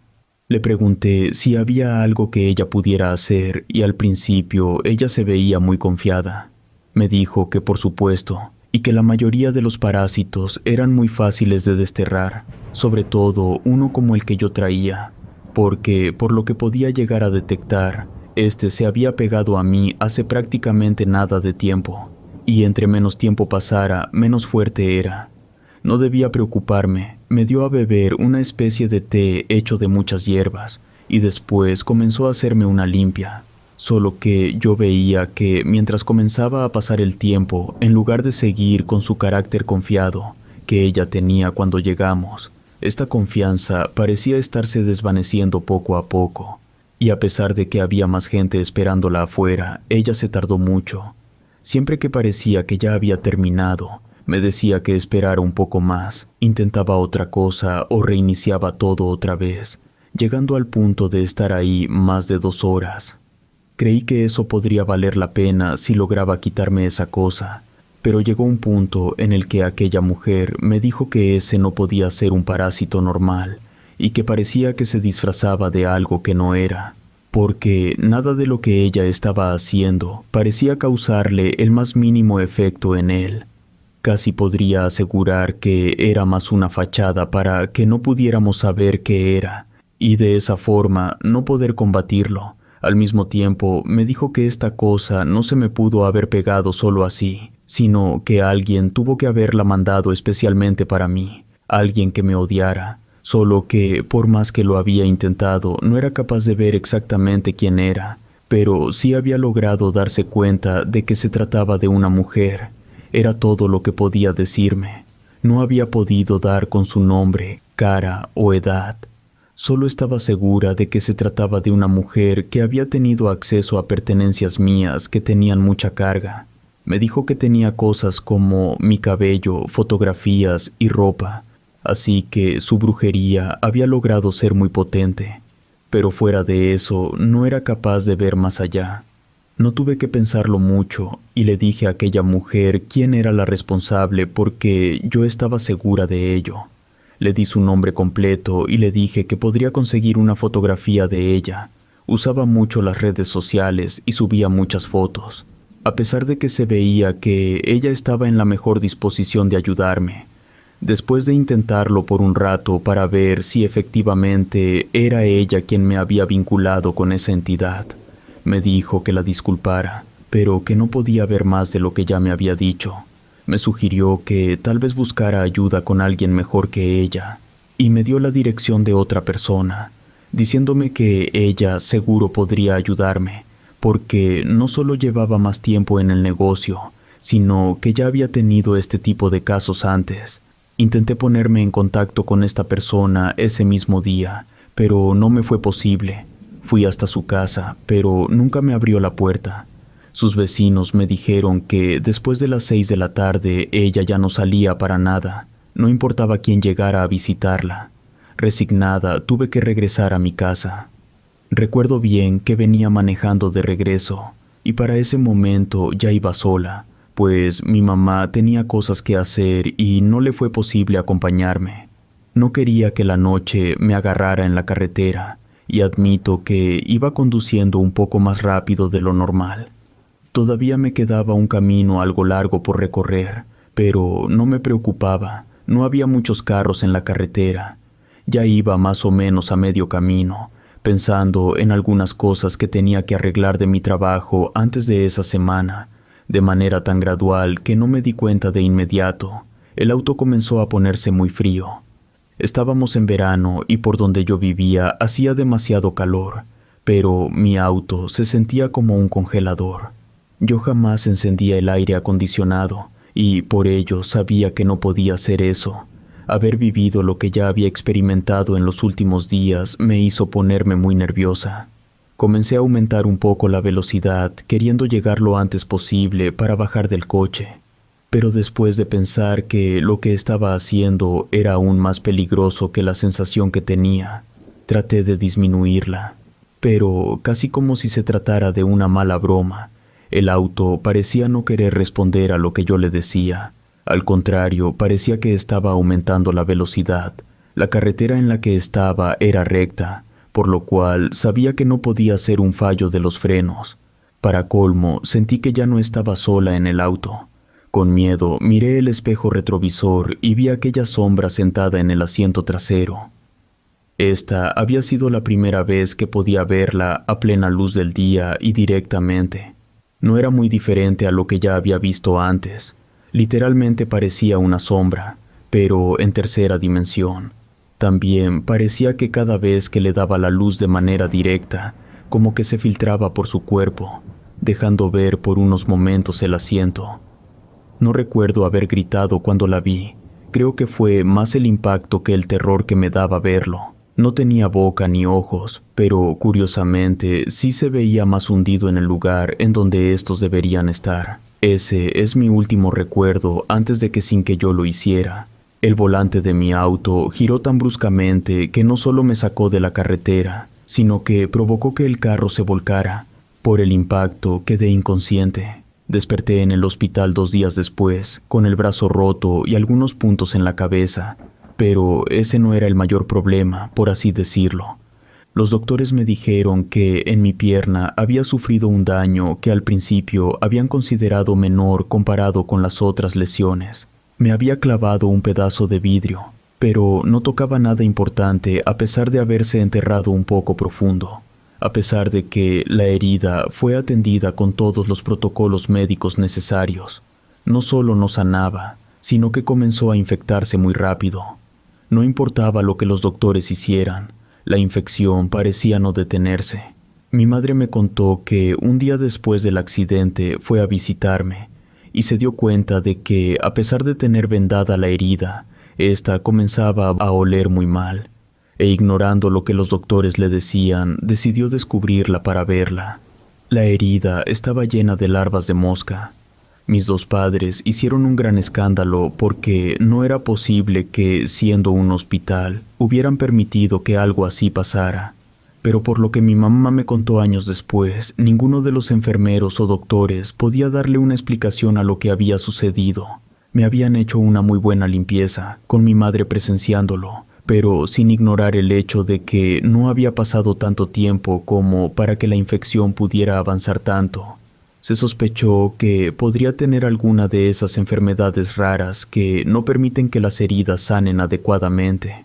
Le pregunté si había algo que ella pudiera hacer y al principio ella se veía muy confiada. Me dijo que por supuesto, y que la mayoría de los parásitos eran muy fáciles de desterrar, sobre todo uno como el que yo traía, porque por lo que podía llegar a detectar, este se había pegado a mí hace prácticamente nada de tiempo, y entre menos tiempo pasara, menos fuerte era. No debía preocuparme, me dio a beber una especie de té hecho de muchas hierbas, y después comenzó a hacerme una limpia. Solo que yo veía que mientras comenzaba a pasar el tiempo, en lugar de seguir con su carácter confiado que ella tenía cuando llegamos, esta confianza parecía estarse desvaneciendo poco a poco. Y a pesar de que había más gente esperándola afuera, ella se tardó mucho. Siempre que parecía que ya había terminado, me decía que esperara un poco más, intentaba otra cosa o reiniciaba todo otra vez, llegando al punto de estar ahí más de 2 horas. Creí que eso podría valer la pena si lograba quitarme esa cosa, pero llegó un punto en el que aquella mujer me dijo que ese no podía ser un parásito normal y que parecía que se disfrazaba de algo que no era, porque nada de lo que ella estaba haciendo parecía causarle el más mínimo efecto en él. Casi podría asegurar que era más una fachada para que no pudiéramos saber qué era, y de esa forma no poder combatirlo. Al mismo tiempo, me dijo que esta cosa no se me pudo haber pegado solo así, sino que alguien tuvo que haberla mandado especialmente para mí, alguien que me odiara, solo que, por más que lo había intentado, no era capaz de ver exactamente quién era, pero sí había logrado darse cuenta de que se trataba de una mujer. Era todo lo que podía decirme. No había podido dar con su nombre, cara o edad. Solo estaba segura de que se trataba de una mujer que había tenido acceso a pertenencias mías que tenían mucha carga. Me dijo que tenía cosas como mi cabello, fotografías y ropa, así que su brujería había logrado ser muy potente. Pero fuera de eso, no era capaz de ver más allá. No tuve que pensarlo mucho y le dije a aquella mujer quién era la responsable porque yo estaba segura de ello. Le di su nombre completo y le dije que podría conseguir una fotografía de ella. Usaba mucho las redes sociales y subía muchas fotos. A pesar de que se veía que ella estaba en la mejor disposición de ayudarme. Después de intentarlo por un rato para ver si efectivamente era ella quien me había vinculado con esa entidad, me dijo que la disculpara, pero que no podía ver más de lo que ya me había dicho. Me sugirió que tal vez buscara ayuda con alguien mejor que ella, y me dio la dirección de otra persona, diciéndome que ella seguro podría ayudarme, porque no solo llevaba más tiempo en el negocio, sino que ya había tenido este tipo de casos antes. Intenté ponerme en contacto con esta persona ese mismo día, pero no me fue posible. Fui hasta su casa, pero nunca me abrió la puerta. Sus vecinos me dijeron que después de las 6 de la tarde ella ya no salía para nada, no importaba quién llegara a visitarla. Resignada, tuve que regresar a mi casa. Recuerdo bien que venía manejando de regreso, y para ese momento ya iba sola, pues mi mamá tenía cosas que hacer y no le fue posible acompañarme. No quería que la noche me agarrara en la carretera, y admito que iba conduciendo un poco más rápido de lo normal. Todavía me quedaba un camino algo largo por recorrer, pero no me preocupaba, no había muchos carros en la carretera. Ya iba más o menos a medio camino, pensando en algunas cosas que tenía que arreglar de mi trabajo antes de esa semana, de manera tan gradual que no me di cuenta de inmediato. El auto comenzó a ponerse muy frío. Estábamos en verano y por donde yo vivía hacía demasiado calor, pero mi auto se sentía como un congelador. Yo jamás encendía el aire acondicionado y por ello sabía que no podía hacer eso. Haber vivido lo que ya había experimentado en los últimos días me hizo ponerme muy nerviosa. Comencé a aumentar un poco la velocidad, queriendo llegar lo antes posible para bajar del coche. Pero después de pensar que lo que estaba haciendo era aún más peligroso que la sensación que tenía, traté de disminuirla. Pero casi como si se tratara de una mala broma, el auto parecía no querer responder a lo que yo le decía. Al contrario, parecía que estaba aumentando la velocidad. La carretera en la que estaba era recta, por lo cual sabía que no podía ser un fallo de los frenos. Para colmo, sentí que ya no estaba sola en el auto. Con miedo, miré el espejo retrovisor y vi aquella sombra sentada en el asiento trasero. Esta había sido la primera vez que podía verla a plena luz del día y directamente. No era muy diferente a lo que ya había visto antes. Literalmente parecía una sombra, pero en tercera dimensión. También parecía que cada vez que le daba la luz de manera directa, como que se filtraba por su cuerpo, dejando ver por unos momentos el asiento. No recuerdo haber gritado cuando la vi. Creo que fue más el impacto que el terror que me daba verlo. No tenía boca ni ojos, pero curiosamente sí se veía más hundido en el lugar en donde estos deberían estar. Ese es mi último recuerdo antes de que sin que yo lo hiciera. El volante de mi auto giró tan bruscamente que no solo me sacó de la carretera, sino que provocó que el carro se volcara. Por el impacto quedé inconsciente. Desperté en el hospital 2 días después, con el brazo roto y algunos puntos en la cabeza, pero ese no era el mayor problema, por así decirlo. Los doctores me dijeron que en mi pierna había sufrido un daño que al principio habían considerado menor comparado con las otras lesiones. Me había clavado un pedazo de vidrio, pero no tocaba nada importante a pesar de haberse enterrado un poco profundo. A pesar de que la herida fue atendida con todos los protocolos médicos necesarios, no solo no sanaba, sino que comenzó a infectarse muy rápido. No importaba lo que los doctores hicieran, la infección parecía no detenerse. Mi madre me contó que un día después del accidente fue a visitarme y se dio cuenta de que, a pesar de tener vendada la herida, esta comenzaba a oler muy mal. E ignorando lo que los doctores le decían, decidió descubrirla para verla. La herida estaba llena de larvas de mosca. Mis 2 padres hicieron un gran escándalo porque no era posible que, siendo un hospital, hubieran permitido que algo así pasara. Pero por lo que mi mamá me contó años después, ninguno de los enfermeros o doctores podía darle una explicación a lo que había sucedido. Me habían hecho una muy buena limpieza, con mi madre presenciándolo, pero sin ignorar el hecho de que no había pasado tanto tiempo como para que la infección pudiera avanzar tanto. Se sospechó que podría tener alguna de esas enfermedades raras que no permiten que las heridas sanen adecuadamente.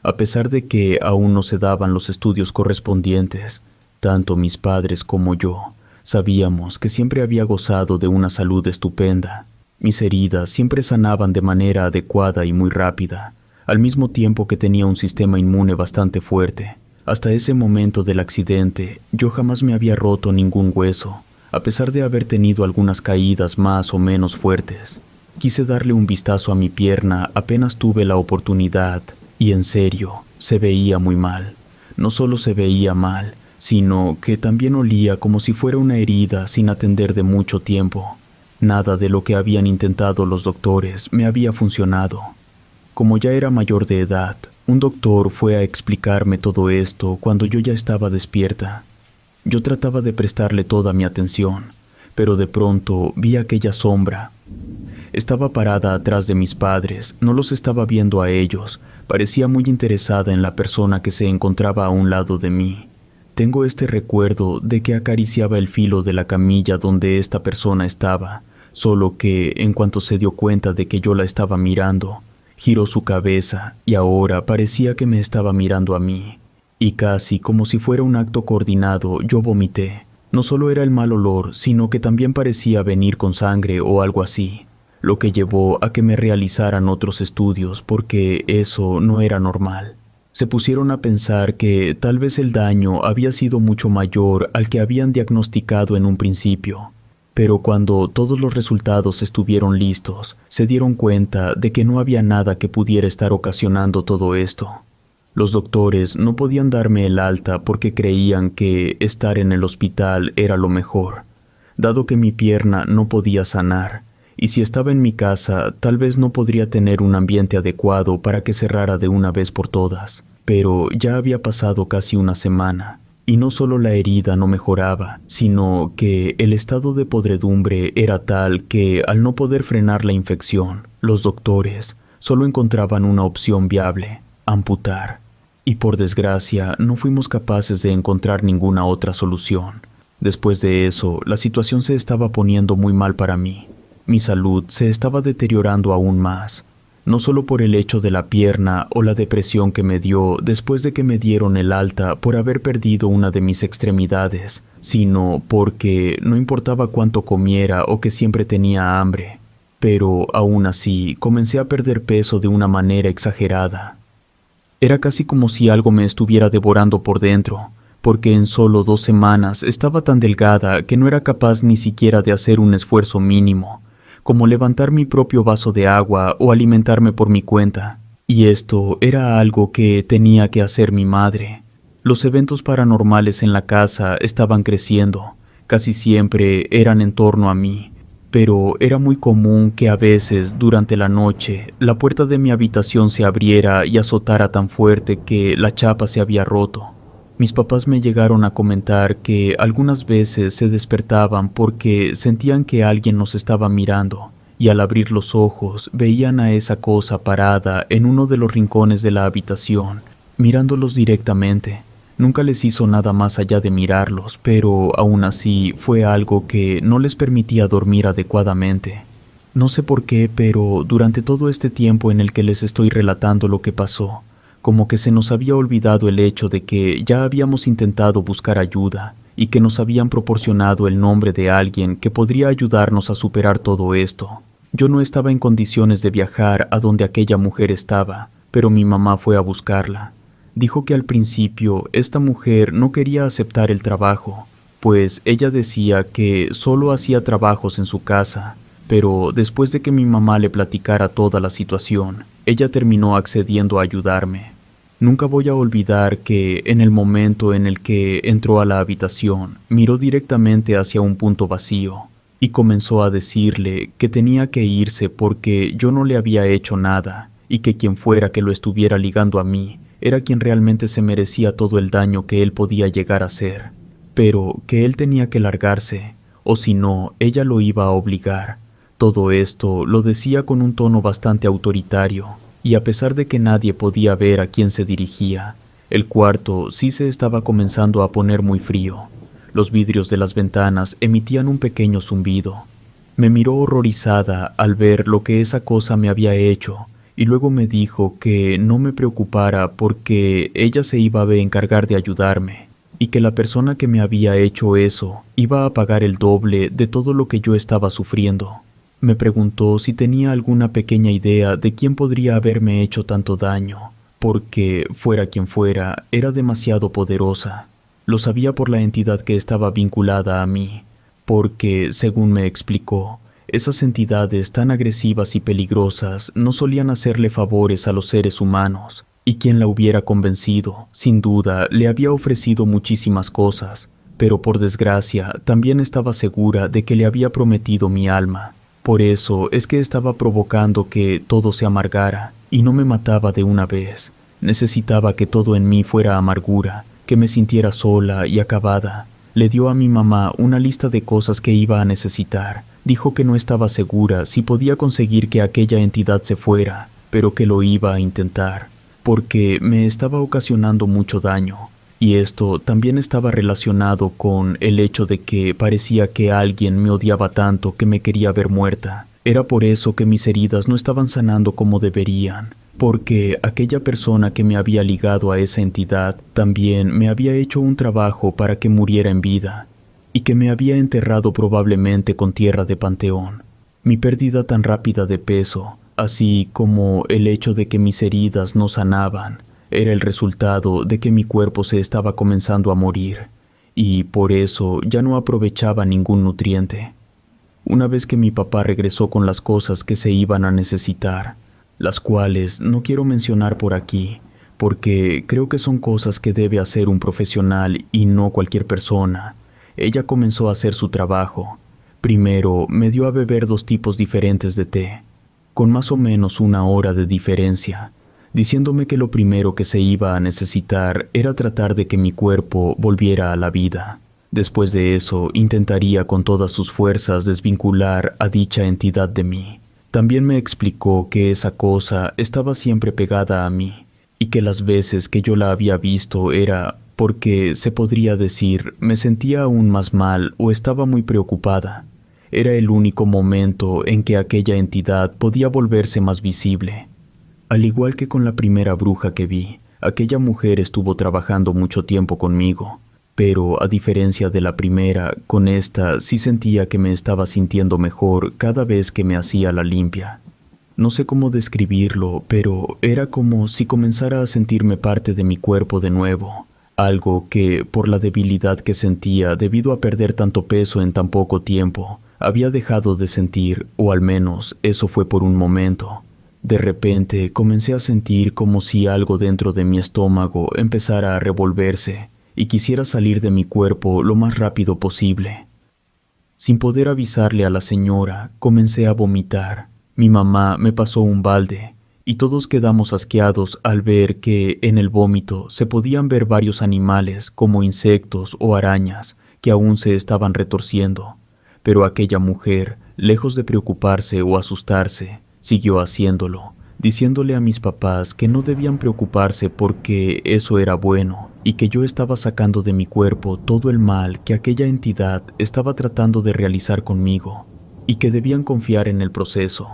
A pesar de que aún no se daban los estudios correspondientes, tanto mis padres como yo sabíamos que siempre había gozado de una salud estupenda. Mis heridas siempre sanaban de manera adecuada y muy rápida, al mismo tiempo que tenía un sistema inmune bastante fuerte. Hasta ese momento del accidente, yo jamás me había roto ningún hueso, a pesar de haber tenido algunas caídas más o menos fuertes. Quise darle un vistazo a mi pierna apenas tuve la oportunidad, y en serio, se veía muy mal. No solo se veía mal, sino que también olía como si fuera una herida sin atender de mucho tiempo. Nada de lo que habían intentado los doctores me había funcionado. Como ya era mayor de edad, un doctor fue a explicarme todo esto cuando yo ya estaba despierta. Yo trataba de prestarle toda mi atención, pero de pronto vi aquella sombra. Estaba parada atrás de mis padres, no los estaba viendo a ellos, parecía muy interesada en la persona que se encontraba a un lado de mí. Tengo este recuerdo de que acariciaba el filo de la camilla donde esta persona estaba, solo que en cuanto se dio cuenta de que yo la estaba mirando, giró su cabeza y ahora parecía que me estaba mirando a mí. Y casi como si fuera un acto coordinado, yo vomité. No solo era el mal olor, sino que también parecía venir con sangre o algo así, lo que llevó a que me realizaran otros estudios porque eso no era normal. Se pusieron a pensar que tal vez el daño había sido mucho mayor al que habían diagnosticado en un principio. Pero cuando todos los resultados estuvieron listos, se dieron cuenta de que no había nada que pudiera estar ocasionando todo esto. Los doctores no podían darme el alta porque creían que estar en el hospital era lo mejor, dado que mi pierna no podía sanar, y si estaba en mi casa tal vez no podría tener un ambiente adecuado para que cerrara de una vez por todas. Pero ya había pasado casi una semana. Y no solo la herida no mejoraba, sino que el estado de podredumbre era tal que, al no poder frenar la infección, los doctores solo encontraban una opción viable: amputar. Y por desgracia, no fuimos capaces de encontrar ninguna otra solución. Después de eso, la situación se estaba poniendo muy mal para mí. Mi salud se estaba deteriorando aún más. No solo por el hecho de la pierna o la depresión que me dio después de que me dieron el alta por haber perdido una de mis extremidades, sino porque no importaba cuánto comiera o que siempre tenía hambre. Pero aún así comencé a perder peso de una manera exagerada. Era casi como si algo me estuviera devorando por dentro, porque en solo 2 semanas estaba tan delgada que no era capaz ni siquiera de hacer un esfuerzo mínimo, como levantar mi propio vaso de agua o alimentarme por mi cuenta. Y esto era algo que tenía que hacer mi madre. Los eventos paranormales en la casa estaban creciendo, casi siempre eran en torno a mí, pero era muy común que a veces, durante la noche, la puerta de mi habitación se abriera y azotara tan fuerte que la chapa se había roto. Mis papás me llegaron a comentar que algunas veces se despertaban porque sentían que alguien nos estaba mirando, y al abrir los ojos veían a esa cosa parada en uno de los rincones de la habitación, mirándolos directamente. Nunca les hizo nada más allá de mirarlos, pero aún así fue algo que no les permitía dormir adecuadamente. No sé por qué, pero durante todo este tiempo en el que les estoy relatando lo que pasó, como que se nos había olvidado el hecho de que ya habíamos intentado buscar ayuda y que nos habían proporcionado el nombre de alguien que podría ayudarnos a superar todo esto. Yo no estaba en condiciones de viajar a donde aquella mujer estaba, pero mi mamá fue a buscarla. Dijo que al principio esta mujer no quería aceptar el trabajo, pues ella decía que solo hacía trabajos en su casa, pero después de que mi mamá le platicara toda la situación, ella terminó accediendo a ayudarme. Nunca voy a olvidar que en el momento en el que entró a la habitación, miró directamente hacia un punto vacío y comenzó a decirle que tenía que irse porque yo no le había hecho nada y que quien fuera que lo estuviera ligando a mí era quien realmente se merecía todo el daño que él podía llegar a hacer, pero que él tenía que largarse, o si no, ella lo iba a obligar. Todo esto lo decía con un tono bastante autoritario, y a pesar de que nadie podía ver a quién se dirigía, el cuarto sí se estaba comenzando a poner muy frío. Los vidrios de las ventanas emitían un pequeño zumbido. Me miró horrorizada al ver lo que esa cosa me había hecho, y luego me dijo que no me preocupara porque ella se iba a encargar de ayudarme, y que la persona que me había hecho eso iba a pagar el doble de todo lo que yo estaba sufriendo. Me preguntó si tenía alguna pequeña idea de quién podría haberme hecho tanto daño, porque, fuera quien fuera, era demasiado poderosa. Lo sabía por la entidad que estaba vinculada a mí, porque, según me explicó, esas entidades tan agresivas y peligrosas no solían hacerle favores a los seres humanos, y quien la hubiera convencido, sin duda, le había ofrecido muchísimas cosas, pero por desgracia también estaba segura de que le había prometido mi alma. Por eso es que estaba provocando que todo se amargara, y no me mataba de una vez. Necesitaba que todo en mí fuera amargura, que me sintiera sola y acabada. Le dio a mi mamá una lista de cosas que iba a necesitar. Dijo que no estaba segura si podía conseguir que aquella entidad se fuera, pero que lo iba a intentar, porque me estaba ocasionando mucho daño. Y esto también estaba relacionado con el hecho de que parecía que alguien me odiaba tanto que me quería ver muerta. Era por eso que mis heridas no estaban sanando como deberían, porque aquella persona que me había ligado a esa entidad también me había hecho un trabajo para que muriera en vida, y que me había enterrado probablemente con tierra de panteón. Mi pérdida tan rápida de peso, así como el hecho de que mis heridas no sanaban, era el resultado de que mi cuerpo se estaba comenzando a morir, y por eso ya no aprovechaba ningún nutriente. Una vez que mi papá regresó con las cosas que se iban a necesitar, las cuales no quiero mencionar por aquí, porque creo que son cosas que debe hacer un profesional y no cualquier persona, ella comenzó a hacer su trabajo. Primero me dio a beber 2 tipos diferentes de té, con más o menos 1 hora de diferencia, diciéndome que lo primero que se iba a necesitar era tratar de que mi cuerpo volviera a la vida. Después de eso, intentaría con todas sus fuerzas desvincular a dicha entidad de mí. También me explicó que esa cosa estaba siempre pegada a mí, y que las veces que yo la había visto era porque, se podría decir, me sentía aún más mal o estaba muy preocupada. Era el único momento en que aquella entidad podía volverse más visible. Al igual que con la primera bruja que vi, aquella mujer estuvo trabajando mucho tiempo conmigo, pero a diferencia de la primera, con esta sí sentía que me estaba sintiendo mejor cada vez que me hacía la limpia. No sé cómo describirlo, pero era como si comenzara a sentirme parte de mi cuerpo de nuevo, algo que, por la debilidad que sentía debido a perder tanto peso en tan poco tiempo, había dejado de sentir, o al menos eso fue por un momento. De repente comencé a sentir como si algo dentro de mi estómago empezara a revolverse y quisiera salir de mi cuerpo lo más rápido posible. Sin poder avisarle a la señora, comencé a vomitar. Mi mamá me pasó un balde y todos quedamos asqueados al ver que en el vómito se podían ver varios animales como insectos o arañas que aún se estaban retorciendo. Pero aquella mujer, lejos de preocuparse o asustarse, siguió haciéndolo, diciéndole a mis papás que no debían preocuparse porque eso era bueno y que yo estaba sacando de mi cuerpo todo el mal que aquella entidad estaba tratando de realizar conmigo y que debían confiar en el proceso.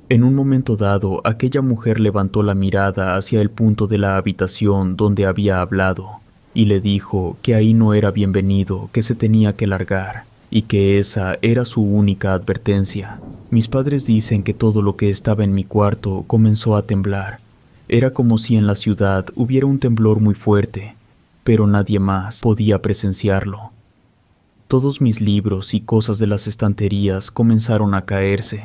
En un momento dado, aquella mujer levantó la mirada hacia el punto de la habitación donde había hablado y le dijo que ahí no era bienvenido, que se tenía que largar y que esa era su única advertencia. Mis padres dicen que todo lo que estaba en mi cuarto comenzó a temblar. Era como si en la ciudad hubiera un temblor muy fuerte, pero nadie más podía presenciarlo. Todos mis libros y cosas de las estanterías comenzaron a caerse,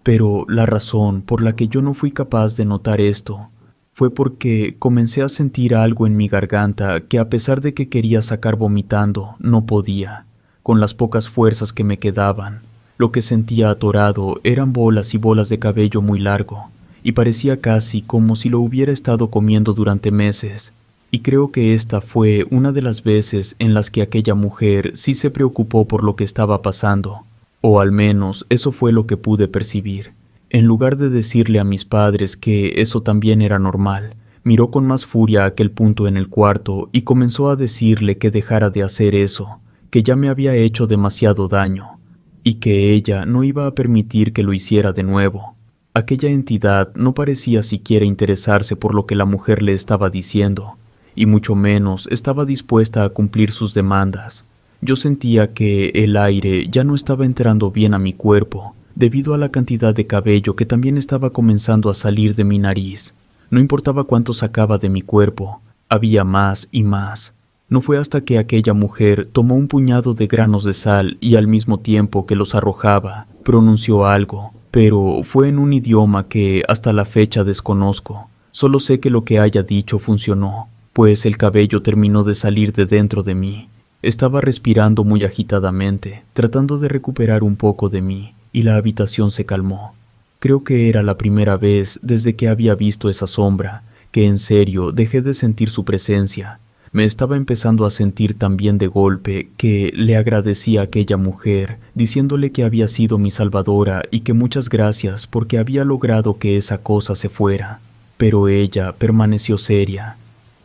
pero la razón por la que yo no fui capaz de notar esto fue porque comencé a sentir algo en mi garganta que a pesar de que quería sacar vomitando, no podía. Con las pocas fuerzas que me quedaban, lo que sentía atorado eran bolas y bolas de cabello muy largo, y parecía casi como si lo hubiera estado comiendo durante meses. Y creo que esta fue una de las veces en las que aquella mujer sí se preocupó por lo que estaba pasando, o al menos eso fue lo que pude percibir. En lugar de decirle a mis padres que eso también era normal, miró con más furia aquel punto en el cuarto y comenzó a decirle que dejara de hacer eso, que ya me había hecho demasiado daño, y que ella no iba a permitir que lo hiciera de nuevo. Aquella entidad no parecía siquiera interesarse por lo que la mujer le estaba diciendo, y mucho menos estaba dispuesta a cumplir sus demandas. Yo sentía que el aire ya no estaba entrando bien a mi cuerpo, debido a la cantidad de cabello que también estaba comenzando a salir de mi nariz. No importaba cuánto sacaba de mi cuerpo, había más y más. No fue hasta que aquella mujer tomó un puñado de granos de sal y al mismo tiempo que los arrojaba, pronunció algo, pero fue en un idioma que hasta la fecha desconozco. Solo sé que lo que haya dicho funcionó, pues el cabello terminó de salir de dentro de mí. Estaba respirando muy agitadamente, tratando de recuperar un poco de mí, y la habitación se calmó. Creo que era la primera vez desde que había visto esa sombra, que en serio dejé de sentir su presencia. Me estaba empezando a sentir tan bien de golpe que le agradecí a aquella mujer, diciéndole que había sido mi salvadora y que muchas gracias porque había logrado que esa cosa se fuera. Pero ella permaneció seria.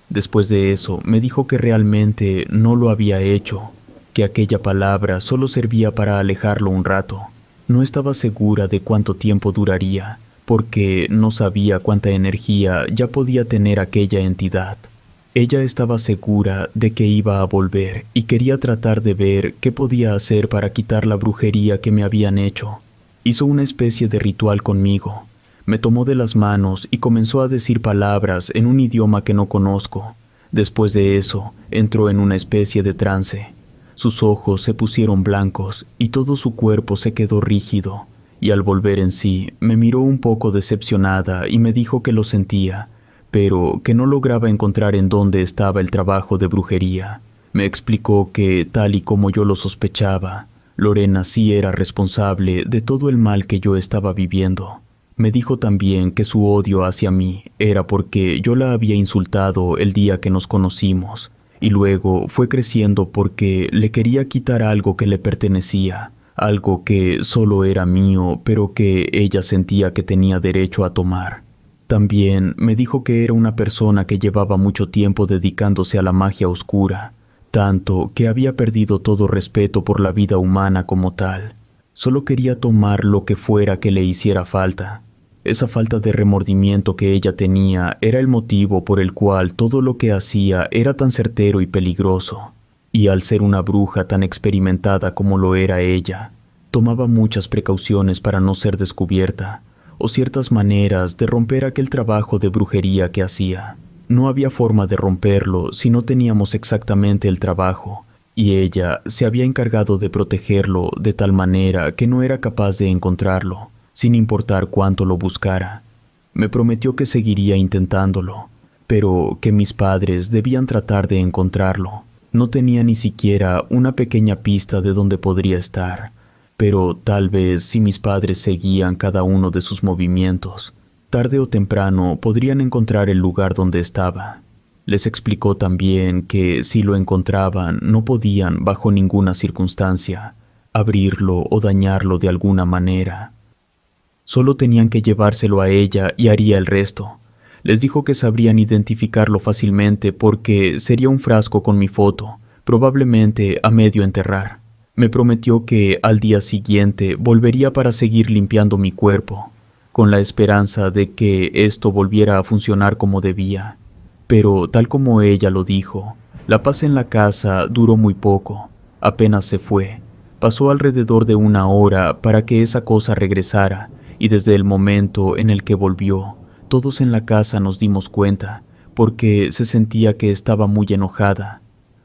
Después de eso, me dijo que realmente no lo había hecho, que aquella palabra solo servía para alejarlo un rato. No estaba segura de cuánto tiempo duraría, porque no sabía cuánta energía ya podía tener aquella entidad. Ella estaba segura de que iba a volver y quería tratar de ver qué podía hacer para quitar la brujería que me habían hecho. Hizo una especie de ritual conmigo. Me tomó de las manos y comenzó a decir palabras en un idioma que no conozco. Después de eso, entró en una especie de trance. Sus ojos se pusieron blancos y todo su cuerpo se quedó rígido, y al volver en sí, me miró un poco decepcionada y me dijo que lo sentía, pero que no lograba encontrar en dónde estaba el trabajo de brujería. Me explicó que, tal y como yo lo sospechaba, Lorena sí era responsable de todo el mal que yo estaba viviendo. Me dijo también que su odio hacia mí era porque yo la había insultado el día que nos conocimos, y luego fue creciendo porque le quería quitar algo que le pertenecía, algo que solo era mío, pero que ella sentía que tenía derecho a tomar. También me dijo que era una persona que llevaba mucho tiempo dedicándose a la magia oscura, tanto que había perdido todo respeto por la vida humana como tal. Solo quería tomar lo que fuera que le hiciera falta. Esa falta de remordimiento que ella tenía era el motivo por el cual todo lo que hacía era tan certero y peligroso. Y al ser una bruja tan experimentada como lo era ella, tomaba muchas precauciones para no ser descubierta, o ciertas maneras de romper aquel trabajo de brujería que hacía. No había forma de romperlo si no teníamos exactamente el trabajo, y ella se había encargado de protegerlo de tal manera que no era capaz de encontrarlo, sin importar cuánto lo buscara. Me prometió que seguiría intentándolo, pero que mis padres debían tratar de encontrarlo. No tenía ni siquiera una pequeña pista de dónde podría estar, pero tal vez si mis padres seguían cada uno de sus movimientos, tarde o temprano podrían encontrar el lugar donde estaba. Les explicó también que si lo encontraban no podían, bajo ninguna circunstancia, abrirlo o dañarlo de alguna manera. Solo tenían que llevárselo a ella y haría el resto. Les dijo que sabrían identificarlo fácilmente porque sería un frasco con mi foto, probablemente a medio enterrar. Me prometió que al día siguiente volvería para seguir limpiando mi cuerpo, con la esperanza de que esto volviera a funcionar como debía. Pero tal como ella lo dijo, la paz en la casa duró muy poco. Apenas se fue. Pasó alrededor de 1 hora para que esa cosa regresara, y desde el momento en el que volvió, todos en la casa nos dimos cuenta, porque se sentía que estaba muy enojada.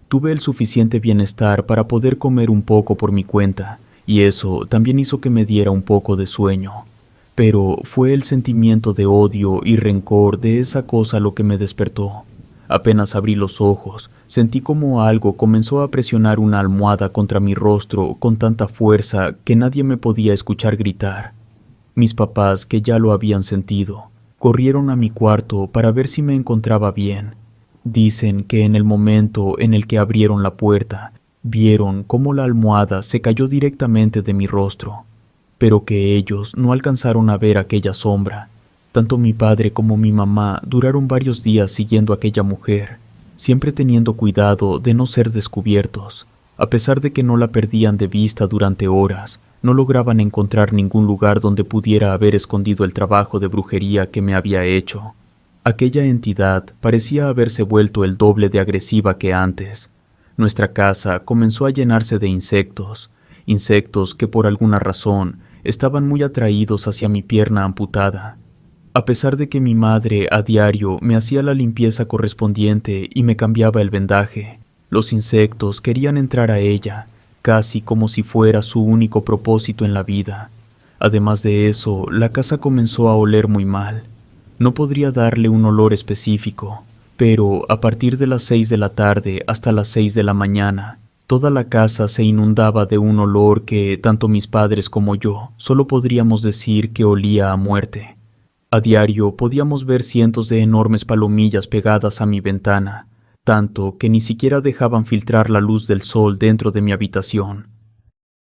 Tuve el suficiente bienestar para poder comer un poco por mi cuenta, y eso también hizo que me diera un poco de sueño. Pero fue el sentimiento de odio y rencor de esa cosa lo que me despertó. Apenas abrí los ojos, sentí como algo comenzó a presionar una almohada contra mi rostro con tanta fuerza que nadie me podía escuchar gritar. Mis papás, que ya lo habían sentido, corrieron a mi cuarto para ver si me encontraba bien. Dicen que en el momento en el que abrieron la puerta, vieron cómo la almohada se cayó directamente de mi rostro, pero que ellos no alcanzaron a ver aquella sombra. Tanto mi padre como mi mamá duraron varios días siguiendo a aquella mujer, siempre teniendo cuidado de no ser descubiertos. A pesar de que no la perdían de vista durante horas, no lograban encontrar ningún lugar donde pudiera haber escondido el trabajo de brujería que me había hecho. Aquella entidad parecía haberse vuelto el doble de agresiva que antes. Nuestra casa comenzó a llenarse de insectos que por alguna razón estaban muy atraídos hacia mi pierna amputada. A pesar de que mi madre a diario me hacía la limpieza correspondiente y me cambiaba el vendaje, los insectos querían entrar a ella, casi como si fuera su único propósito en la vida. Además de eso, la casa comenzó a oler muy mal. No podría darle un olor específico, pero a partir de las 6 de la tarde hasta las 6 de la mañana, toda la casa se inundaba de un olor que tanto mis padres como yo solo podríamos decir que olía a muerte. A diario podíamos ver cientos de enormes palomillas pegadas a mi ventana, tanto que ni siquiera dejaban filtrar la luz del sol dentro de mi habitación.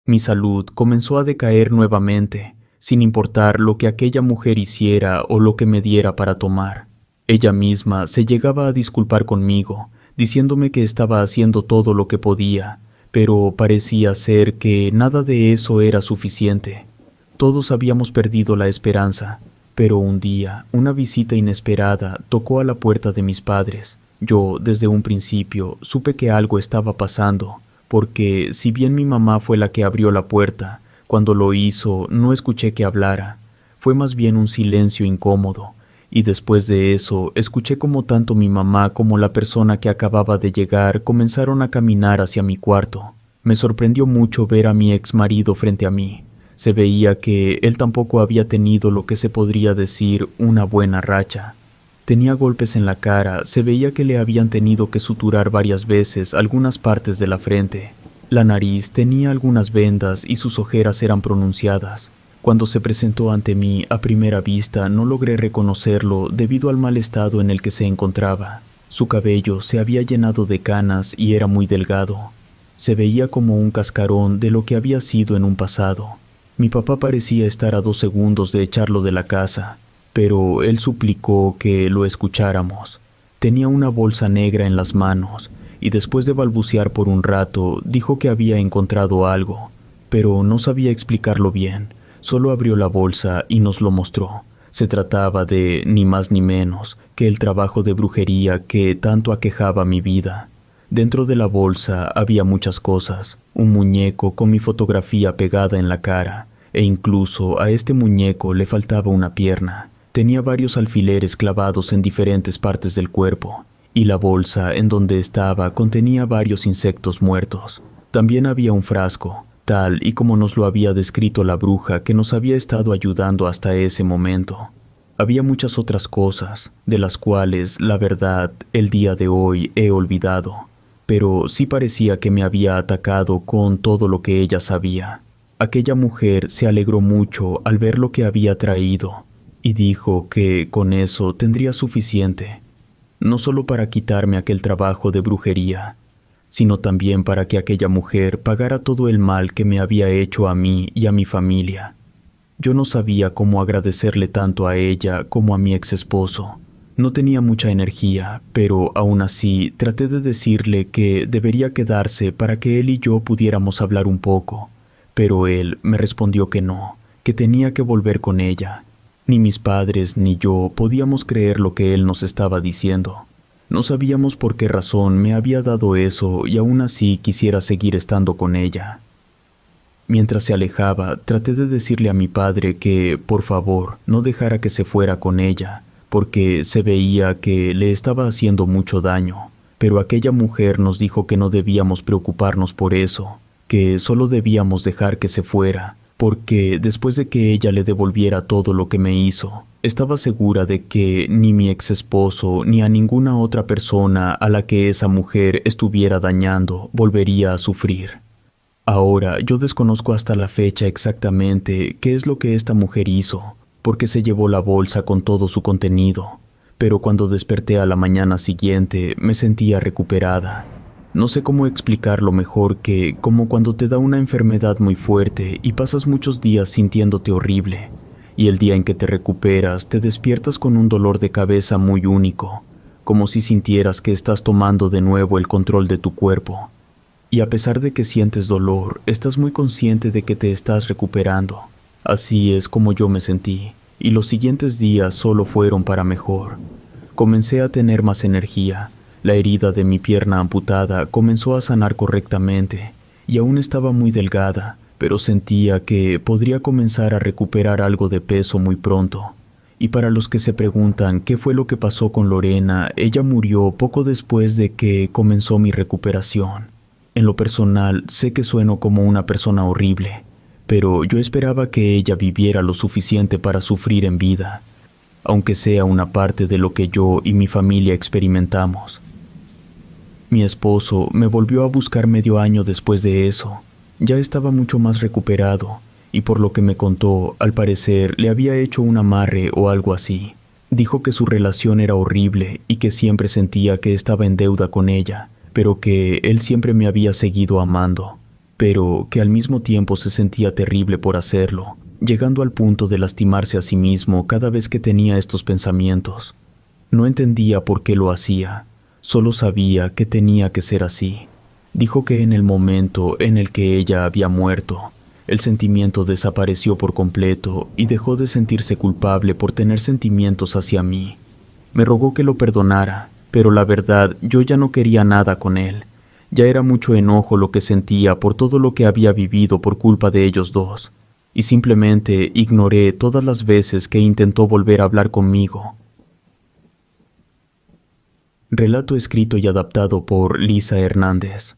Mi salud comenzó a decaer nuevamente, sin importar lo que aquella mujer hiciera o lo que me diera para tomar. Ella misma se llegaba a disculpar conmigo, diciéndome que estaba haciendo todo lo que podía, pero parecía ser que nada de eso era suficiente. Todos habíamos perdido la esperanza, pero un día una visita inesperada tocó a la puerta de mis padres. Yo, desde un principio, supe que algo estaba pasando, porque si bien mi mamá fue la que abrió la puerta, cuando lo hizo no escuché que hablara. Fue más bien un silencio incómodo, y después de eso escuché como tanto mi mamá como la persona que acababa de llegar comenzaron a caminar hacia mi cuarto. Me sorprendió mucho ver a mi ex marido frente a mí. Se veía que él tampoco había tenido lo que se podría decir una buena racha. Tenía golpes en la cara, se veía que le habían tenido que suturar varias veces algunas partes de la frente. La nariz tenía algunas vendas y sus ojeras eran pronunciadas. Cuando se presentó ante mí a primera vista no logré reconocerlo debido al mal estado en el que se encontraba. Su cabello se había llenado de canas y era muy delgado. Se veía como un cascarón de lo que había sido en un pasado. Mi papá parecía estar a 2 segundos de echarlo de la casa, pero él suplicó que lo escucháramos. Tenía una bolsa negra en las manos, y después de balbucear por un rato, dijo que había encontrado algo, pero no sabía explicarlo bien. Solo abrió la bolsa y nos lo mostró. Se trataba de, ni más ni menos, que el trabajo de brujería que tanto aquejaba mi vida. Dentro de la bolsa había muchas cosas, un muñeco con mi fotografía pegada en la cara, e incluso a este muñeco le faltaba una pierna. Tenía varios alfileres clavados en diferentes partes del cuerpo, y la bolsa en donde estaba contenía varios insectos muertos. También había un frasco, tal y como nos lo había descrito la bruja que nos había estado ayudando hasta ese momento. Había muchas otras cosas, de las cuales, la verdad, el día de hoy he olvidado, pero sí parecía que me había atacado con todo lo que ella sabía. Aquella mujer se alegró mucho al ver lo que había traído, y dijo que con eso tendría suficiente, no solo para quitarme aquel trabajo de brujería, sino también para que aquella mujer pagara todo el mal que me había hecho a mí y a mi familia. Yo no sabía cómo agradecerle tanto a ella como a mi ex esposo. No tenía mucha energía, pero aún así traté de decirle que debería quedarse para que él y yo pudiéramos hablar un poco, pero él me respondió que no, que tenía que volver con ella. Ni mis padres ni yo podíamos creer lo que él nos estaba diciendo. No sabíamos por qué razón me había dado eso y aún así quisiera seguir estando con ella. Mientras se alejaba, traté de decirle a mi padre que, por favor, no dejara que se fuera con ella, porque se veía que le estaba haciendo mucho daño. Pero aquella mujer nos dijo que no debíamos preocuparnos por eso, que solo debíamos dejar que se fuera, porque después de que ella le devolviera todo lo que me hizo, estaba segura de que ni mi ex esposo ni a ninguna otra persona a la que esa mujer estuviera dañando volvería a sufrir. Ahora yo desconozco hasta la fecha exactamente qué es lo que esta mujer hizo, porque se llevó la bolsa con todo su contenido, pero cuando desperté a la mañana siguiente me sentía recuperada. No sé cómo explicarlo mejor que como cuando te da una enfermedad muy fuerte y pasas muchos días sintiéndote horrible, y el día en que te recuperas te despiertas con un dolor de cabeza muy único, como si sintieras que estás tomando de nuevo el control de tu cuerpo. Y a pesar de que sientes dolor, estás muy consciente de que te estás recuperando. Así es como yo me sentí, y los siguientes días solo fueron para mejor. Comencé a tener más energía, la herida de mi pierna amputada comenzó a sanar correctamente, y aún estaba muy delgada, pero sentía que podría comenzar a recuperar algo de peso muy pronto. Y para los que se preguntan qué fue lo que pasó con Lorena, ella murió poco después de que comenzó mi recuperación. En lo personal, sé que sueno como una persona horrible, pero yo esperaba que ella viviera lo suficiente para sufrir en vida, aunque sea una parte de lo que yo y mi familia experimentamos. Mi esposo me volvió a buscar medio año después de eso. Ya estaba mucho más recuperado, y por lo que me contó, al parecer le había hecho un amarre o algo así. Dijo que su relación era horrible y que siempre sentía que estaba en deuda con ella, pero que él siempre me había seguido amando, pero que al mismo tiempo se sentía terrible por hacerlo, llegando al punto de lastimarse a sí mismo cada vez que tenía estos pensamientos. No entendía por qué lo hacía, solo sabía que tenía que ser así. Dijo que en el momento en el que ella había muerto, el sentimiento desapareció por completo y dejó de sentirse culpable por tener sentimientos hacia mí. Me rogó que lo perdonara, pero la verdad yo ya no quería nada con él. Ya era mucho enojo lo que sentía por todo lo que había vivido por culpa de ellos dos, y simplemente ignoré todas las veces que intentó volver a hablar conmigo. Relato escrito y adaptado por Lisa Hernández.